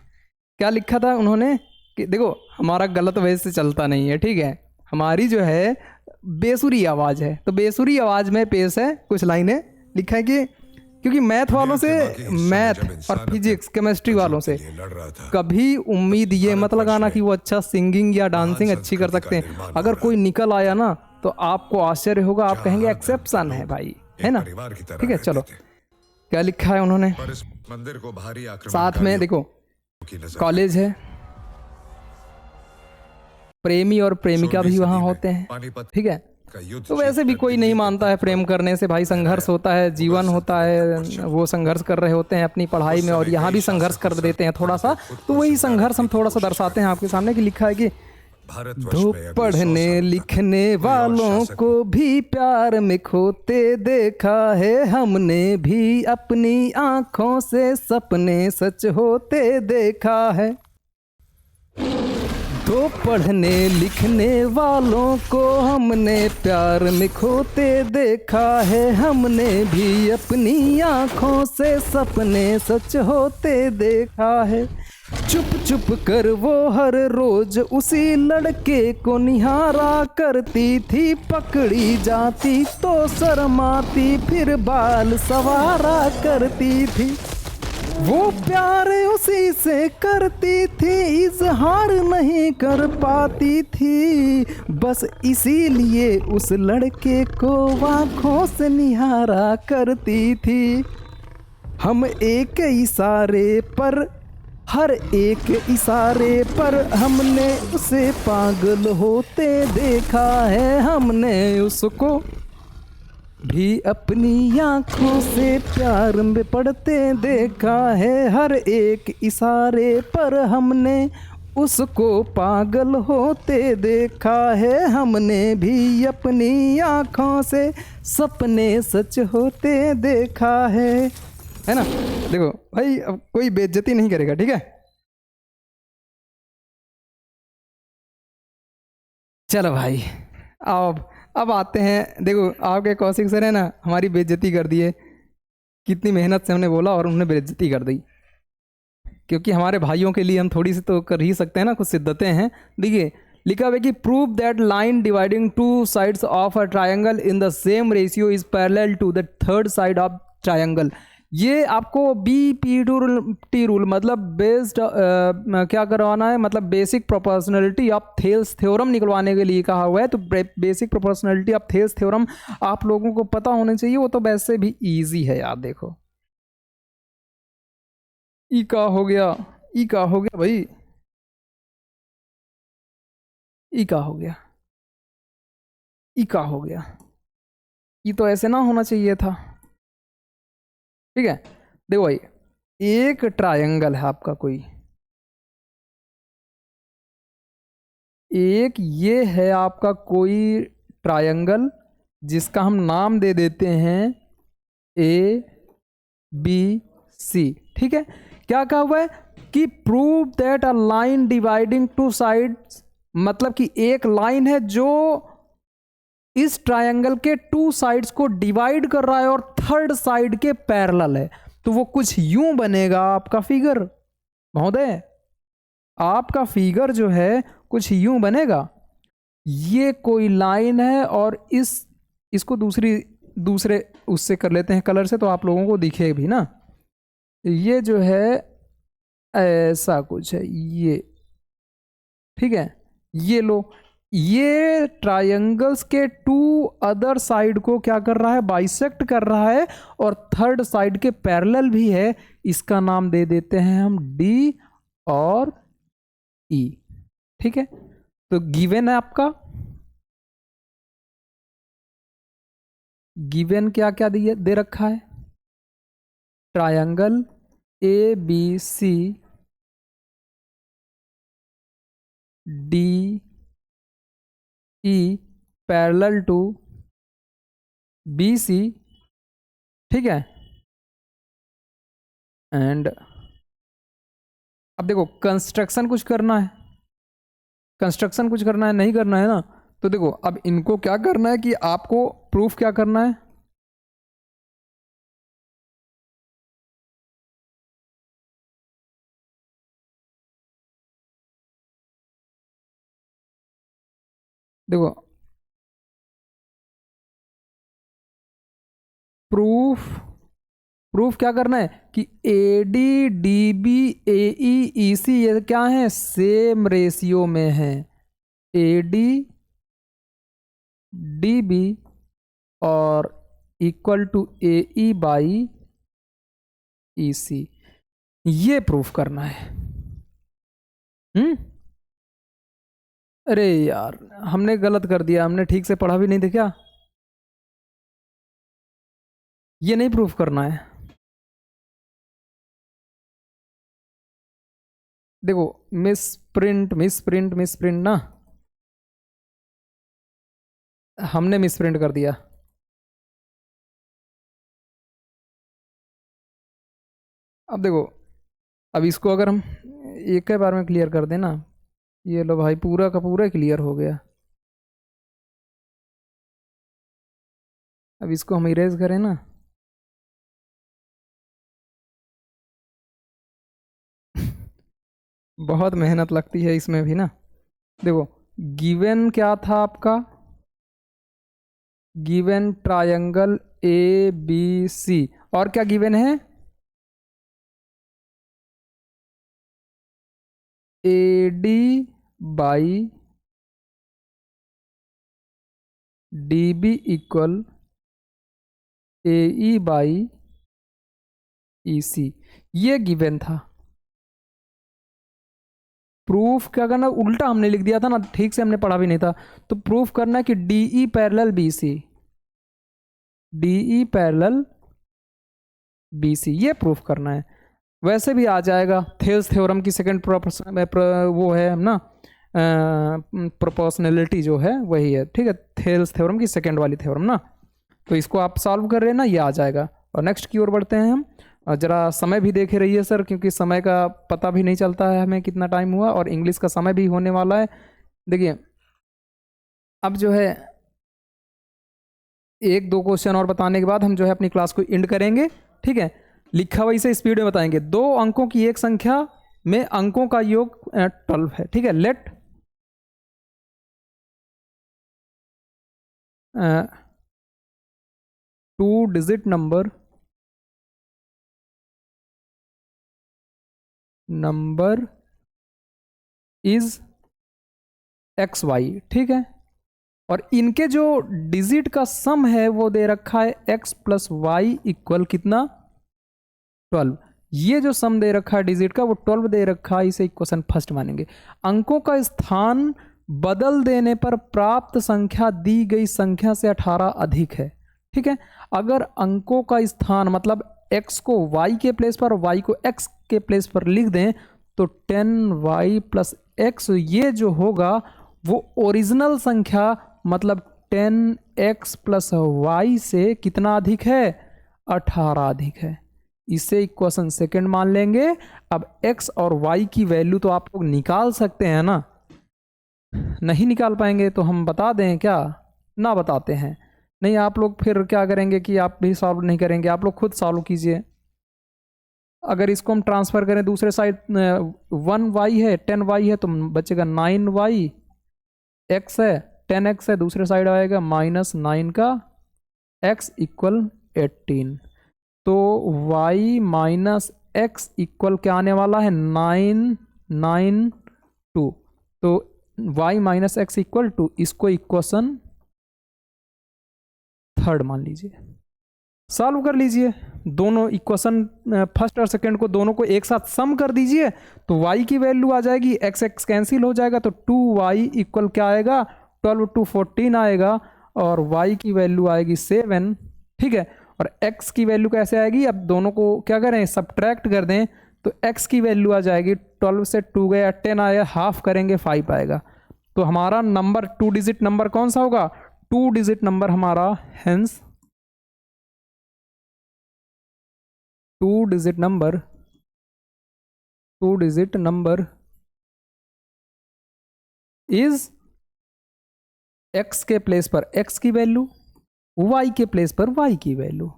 Speaker 1: क्या लिखा था उन्होंने कि देखो हमारा गलत वैसे चलता नहीं है, ठीक है, हमारी जो है बेसुरी आवाज़ है, तो बेसुरी आवाज़ में पेश है कुछ लाइनें। लिखा है कि क्योंकि मैथ वालों से,
Speaker 2: दुनिया के बाकी हिस्सों में
Speaker 1: मैथ
Speaker 2: जब
Speaker 1: और
Speaker 2: इंसान
Speaker 1: फिजिक्स
Speaker 2: अपने
Speaker 1: केमिस्ट्री वालों
Speaker 2: वजूद
Speaker 1: से
Speaker 2: के लिए लड़ रहा था,
Speaker 1: कभी उम्मीद ये मत
Speaker 2: भारतवर्ष
Speaker 1: लगाना
Speaker 2: में
Speaker 1: कि वो अच्छा सिंगिंग या
Speaker 2: महान
Speaker 1: डांसिंग अच्छी कर
Speaker 2: संस्कृति
Speaker 1: सकते
Speaker 2: का
Speaker 1: हैं।
Speaker 2: निर्माण हो
Speaker 1: अगर
Speaker 2: रहा
Speaker 1: कोई
Speaker 2: था,
Speaker 1: निकल आया ना तो आपको आश्चर्य होगा, आप कहेंगे
Speaker 2: जहाँ धर्म के
Speaker 1: एक्सेप्शन है
Speaker 2: लोग
Speaker 1: भाई, है
Speaker 2: एक
Speaker 1: ना।
Speaker 2: परिवार की तरह
Speaker 1: ठीक है,
Speaker 2: रहते
Speaker 1: चलो
Speaker 2: थे।
Speaker 1: क्या लिखा है उन्होंने।
Speaker 2: पर इस मंदिर को भारी
Speaker 1: साथ में
Speaker 2: आक्रमणकारियों
Speaker 1: देखो
Speaker 2: की नजर
Speaker 1: कॉलेज
Speaker 2: लगी।
Speaker 1: है, प्रेमी और प्रेमिका
Speaker 2: 16वीं
Speaker 1: भी वहां
Speaker 2: सदी में
Speaker 1: होते हैं।
Speaker 2: पानीपत
Speaker 1: ठीक है,
Speaker 2: का युद्ध
Speaker 1: तो वैसे भी
Speaker 2: जीतकर
Speaker 1: कोई नहीं
Speaker 2: दिल्ली के
Speaker 1: मानता है
Speaker 2: तख्त
Speaker 1: प्रेम
Speaker 2: पर
Speaker 1: करने से, भाई संघर्ष
Speaker 2: लहराया
Speaker 1: होता है,
Speaker 2: मुगल
Speaker 1: जीवन होता
Speaker 2: सल्तनत का
Speaker 1: है,
Speaker 2: परचम।
Speaker 1: वो संघर्ष कर रहे होते हैं अपनी पढ़ाई
Speaker 2: उस
Speaker 1: में, और
Speaker 2: समय
Speaker 1: यहाँ
Speaker 2: कई
Speaker 1: भी संघर्ष
Speaker 2: शासकों
Speaker 1: कर
Speaker 2: सर
Speaker 1: देते हैं थोड़ा सा।
Speaker 2: करके खुद
Speaker 1: तो
Speaker 2: को
Speaker 1: वही
Speaker 2: जिंदा
Speaker 1: संघर्ष
Speaker 2: रखने
Speaker 1: हम
Speaker 2: की
Speaker 1: थोड़ा सा
Speaker 2: कोशिश
Speaker 1: दर्शाते
Speaker 2: करते
Speaker 1: हैं
Speaker 2: थे।
Speaker 1: आपके सामने, कि लिखा है कि
Speaker 2: भारतवर्ष
Speaker 1: दो
Speaker 2: में अगले 100
Speaker 1: पढ़ने
Speaker 2: सालों तक
Speaker 1: लिखने
Speaker 2: कोई और
Speaker 1: वालों
Speaker 2: शासक
Speaker 1: को भी प्यार में खोते देखा है हमने, भी अपनी आंखों से सपने सच होते देखा है। दो पढ़ने लिखने वालों को हमने प्यार में खोते देखा है, हमने भी अपनी आंखों से सपने सच होते देखा है। चुप चुप कर वो हर रोज उसी लड़के को निहारा करती थी, पकड़ी जाती तो शर्माती फिर बाल संवारा करती थी। वो प्यार उसी से करती थी, इजहार नहीं कर पाती थी, बस इसीलिए उस लड़के को आंखों से निहारा करती थी। हम एक इशारे पर, हर एक इशारे पर हमने उसे पागल होते देखा है, हमने उसको भी अपनी आंखों से प्यार में पड़ते देखा है, हर एक इशारे पर हमने उसको पागल होते देखा है, हमने भी अपनी आंखों से सपने सच होते देखा है ना। देखो भाई, अब कोई बेइज्जती नहीं करेगा, ठीक है। चलो भाई, अब आते हैं। देखो आपके कौशिक सर है ना, हमारी बेइज्जती कर दी है, कितनी मेहनत से हमने बोला और उन्होंने बेइज्जती कर दी। क्योंकि हमारे भाइयों के लिए हम थोड़ी सी तो कर ही सकते हैं ना, कुछ सिद्धतें हैं। देखिए लिखा हुआ है कि prove that line dividing two sides of a triangle in the same ratio is parallel to the third side of triangle. ये आपको BPT रूल मतलब बेस्ड क्या करवाना है, मतलब basic proportionality of Thales theorem निकलवाने के लिए कहा हुआ है। तो basic proportionality of Thales theorem आप लोगों को पता होना चाहिए, वो तो वैसे भी इजी है यार। देखो ई का हो गया, ई का हो गया भाई, ई का हो गया, ई का हो गया, ई तो ऐसे ना होना चाहिए था। ठीक है, देखो भाई, एक ट्रायंगल है आपका कोई, एक ये है आपका कोई ट्रायंगल, जिसका हम नाम दे देते हैं ABC। ठीक है, क्या कहा हुआ है कि prove that a line dividing two sides, मतलब कि एक लाइन है जो इस ट्रायंगल के टू साइड्स को डिवाइड कर रहा है और थर्ड साइड के पैरेलल है। तो वो कुछ यूं बनेगा आपका फिगर, महोदय आपका फिगर जो है कुछ यूं बनेगा। ये कोई लाइन है और इसको दूसरे उससे कर लेते हैं कलर से, तो आप लोगों को दिखे भी ना। ये जो है ऐसा कुछ है ये, ठीक है। ये लो, ये ट्रायंगल्स के टू अदर साइड को क्या कर रहा है, बाइसेक्ट कर रहा है, और थर्ड साइड के पैरेलल भी है। इसका नाम दे देते हैं हम D और E। ठीक है, तो गिवन है आपका, गिवन क्या क्या दे रखा है, triangle ABC DE parallel to BC। ठीक है, एंड अब देखो कंस्ट्रक्शन कुछ करना है, कंस्ट्रक्शन कुछ करना है, नहीं करना है ना। तो देखो अब इनको क्या करना है कि आपको प्रूफ क्या करना है, देखो प्रूफ प्रूफ क्या करना है कि A D D B A E C ये क्या है, सेम रेशियो में है। ए डी डी बी और equal to A E by E C, ये प्रूफ करना है। अरे यार हमने गलत कर दिया, हमने ठीक से पढ़ा भी नहीं था क्या? ये नहीं प्रूफ करना है। देखो मिस प्रिंट ना, हमने मिस प्रिंट कर दिया। अब देखो, अब इसको अगर हम एक के बार में क्लियर कर दें ना, ये लो भाई पूरा का पूरा क्लियर हो गया। अब इसको हम इरेज करें ना, बहुत मेहनत लगती है इसमें भी ना। देखो गिवन क्या था आपका, given triangle A B C, और क्या गिवन है, A D by D B equal A E by E C, ये गिवन था। प्रूफ क्या करना, उल्टा हमने लिख दिया था ना, ठीक से हमने पढ़ा भी नहीं था। तो प्रूफ करना है कि D E parallel B C, D E parallel B C, ये प्रूफ करना है। वैसे भी आ जाएगा, थेल्स थ्योरम की सेकंड वो है ना, प्रोपोर्शनैलिटी जो है वही है, ठीक है, थेल्स थ्योरम की सेकंड वाली थ्योरम ना। तो इसको आप सॉल्व कर रहे हैं ना, ये आ जाएगा। और नेक्स्ट की ओर बढ़ते हैं हम। और ज़रा समय भी देखे रहिए सर, क्योंकि समय का पता भी नहीं चलता है हमें कितना टाइम हुआ, और इंग्लिश का समय भी होने वाला है। देखिए अब जो है एक दो क्वेश्चन और बताने के बाद हम जो है अपनी क्लास को एंड करेंगे, ठीक है। लिखा हुआ इसे स्पीड में बताएंगे। दो अंकों की एक संख्या में अंकों का योग 12 है, ठीक है। Let two digit number is x y, ठीक है। और इनके जो डिजिट का सम है वो दे रखा है एक्स प्लस वाई इक्वल कितना, 12। ये जो सम दे रखा है डिजिट का वो 12 दे रखा है, इसे इक्वेशन फर्स्ट मानेंगे। अंकों का स्थान बदल देने पर प्राप्त संख्या दी गई संख्या से 18 अधिक है, ठीक है। अगर अंकों का स्थान मतलब x को y के प्लेस पर और y को x के प्लेस पर लिख दें तो 10y प्लस एक्स, ये जो होगा वो ओरिजिनल संख्या मतलब 10x प्लस वाई से कितना अधिक है, 18 अधिक है। इसे इक्वेशन सेकंड मान लेंगे। अब x और y की वैल्यू तो आप लोग निकाल सकते हैं ना, नहीं निकाल पाएंगे तो हम बता दें क्या, ना बताते हैं। नहीं आप लोग फिर क्या करेंगे कि आप भी सॉल्व नहीं करेंगे, आप लोग खुद सॉल्व कीजिए। अगर इसको हम ट्रांसफ़र करें दूसरे साइड, 1y है 10y है तो बचेगा 9y, x है 10x है, दूसरे साइड आएगा -9 का x इक्वल 18। तो y माइनस एक्स इक्वल क्या आने वाला है, 992। तो y minus x equal to, इसको इक्वेशन थर्ड मान लीजिए। सॉल्व कर लीजिए दोनों इक्वेशन, फर्स्ट और सेकंड को दोनों को एक साथ सम कर दीजिए तो y की वैल्यू आ जाएगी, x x कैंसिल हो जाएगा तो 2y इक्वल क्या आएगा, 12 to 14 आएगा, और y की वैल्यू आएगी 7, ठीक है। और x की वैल्यू कैसे आएगी, अब दोनों को क्या करें, सब्ट्रैक्ट कर दें तो x की वैल्यू आ जाएगी, 12 से 2 गया 10 आया, हाफ करेंगे 5 आएगा। तो हमारा नंबर 2 डिजिट नंबर कौन सा होगा, 2 डिजिट नंबर हमारा, hence 2 digit number is x के प्लेस पर x की वैल्यू, y के प्लेस पर y की वैल्यू।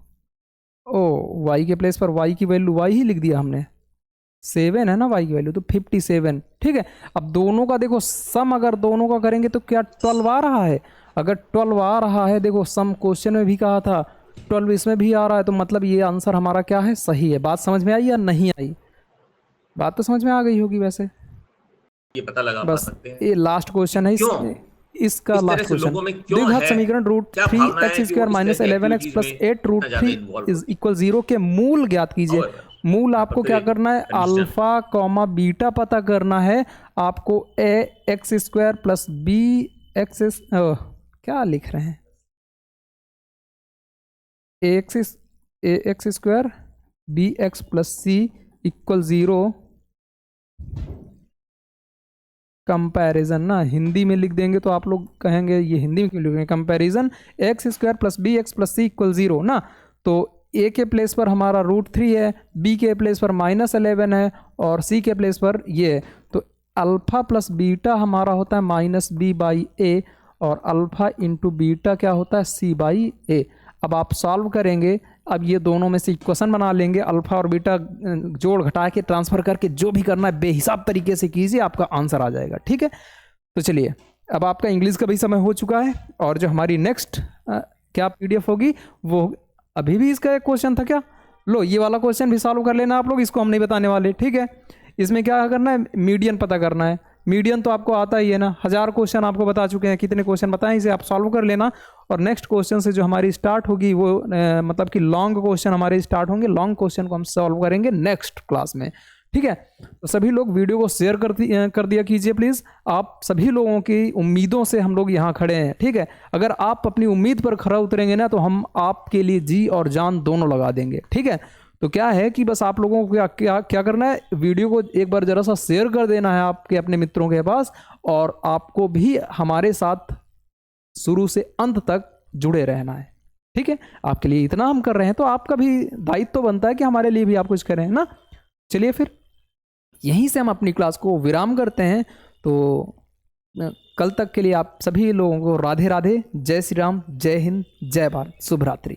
Speaker 1: ओ y के प्लेस पर y की वैल्यू y ही लिख दिया हमने, 7 है ना y की वैल्यू, तो 57, ठीक है। अब दोनों का देखो सम अगर दोनों का करेंगे तो क्या 12 आ रहा है, अगर 12 आ रहा है, देखो सम क्वेश्चन में भी कहा था 12 इसमें भी आ रहा है, तो मतलब ये आंसर हमारा क्या है, सही है। बात समझ में आई या नहीं आई? बात तो समझ में आ गई होगी वैसे।
Speaker 3: ये पता लगा
Speaker 1: बस
Speaker 3: सकते हैं
Speaker 1: ये लास्ट क्वेश्चन है
Speaker 3: क्यों
Speaker 1: इसका
Speaker 3: इस तरह
Speaker 1: लास्ट
Speaker 3: से
Speaker 1: क्वेश्चन।
Speaker 3: लोगों में क्यों
Speaker 1: द्विघात
Speaker 3: है,
Speaker 1: समीकरण रूट
Speaker 3: क्या
Speaker 1: थ्री
Speaker 3: भावना है
Speaker 1: एक्स
Speaker 3: कि
Speaker 1: स्क्वायर
Speaker 3: वो इस
Speaker 1: माइनस
Speaker 3: तरह की
Speaker 1: 11x
Speaker 3: एक्टिविटीज
Speaker 1: प्लस
Speaker 3: में
Speaker 1: 8 रूट
Speaker 3: इतना
Speaker 1: 3
Speaker 3: ज्यादा इन्वॉल्व
Speaker 1: इज इक्वल 0 के मूल ज्ञात कीजिए। मूल आपको क्या करना है, अल्फा कॉमा बीटा पता करना है आपको। A X square plus B X क्या लिख रहे हैं, A X square B X plus C equal 0 comparison ना, हिंदी में लिख देंगे तो आप लोग कहेंगे ये हिंदी में क्यों लिख रहे हैं। Comparison X square plus B X plus C equal 0 ना, तो ए के प्लेस पर हमारा √3 है, बी के प्लेस पर -11 है और सी के प्लेस पर ये है। तो अल्फा प्लस बीटा हमारा होता है -b/a और अल्फा इंटू बीटा क्या होता है c/a। अब आप सॉल्व करेंगे, अब ये दोनों में से इक्वेशन बना लेंगे, अल्फा और बीटा जोड़ घटा के ट्रांसफर करके जो भी करना है बेहिसाब तरीके से कीजिए, आपका आंसर आ जाएगा। ठीक है, तो चलिए अब आपका इंग्लिश का भी समय हो चुका है और जो हमारी नेक्स्ट क्या PDF होगी वो, अभी भी इसका एक क्वेश्चन था क्या, लो ये वाला क्वेश्चन भी सॉल्व कर लेना आप लोग, इसको हम नहीं बताने वाले। ठीक है, इसमें क्या करना है, मीडियन पता करना है। मीडियन तो आपको आता ही है ना, 1000 क्वेश्चन आपको बता चुके हैं, कितने क्वेश्चन बताएं, इसे आप सॉल्व कर लेना। और नेक्स्ट क्वेश्चन से जो हमारी स्टार्ट होगी वो मतलब कि लॉन्ग क्वेश्चन हमारे स्टार्ट होंगे। लॉन्ग क्वेश्चन को हम सॉल्व करेंगे नेक्स्ट क्लास में। ठीक है, तो सभी लोग वीडियो को शेयर कर दिया कीजिए प्लीज़। आप सभी लोगों की उम्मीदों से हम लोग यहाँ खड़े हैं। ठीक है, अगर आप अपनी उम्मीद पर खरा उतरेंगे ना तो हम आपके लिए जी और जान दोनों लगा देंगे। ठीक है, तो क्या है कि बस आप लोगों को क्या करना है, वीडियो को एक बार जरा सा शेयर कर देना है आपके अपने मित्रों के पास, और आपको भी हमारे साथ शुरू से अंत तक जुड़े रहना है। ठीक है, आपके लिए इतना हम कर रहे हैं तो आपका भी दायित्व तो बनता है कि हमारे लिए भी आप कुछ करें ना। चलिए फिर यहीं से हम अपनी क्लास को विराम करते हैं। तो कल तक के लिए आप सभी लोगों को राधे राधे, जय श्री राम, जय हिंद, जय भारत, शुभ रात्रि।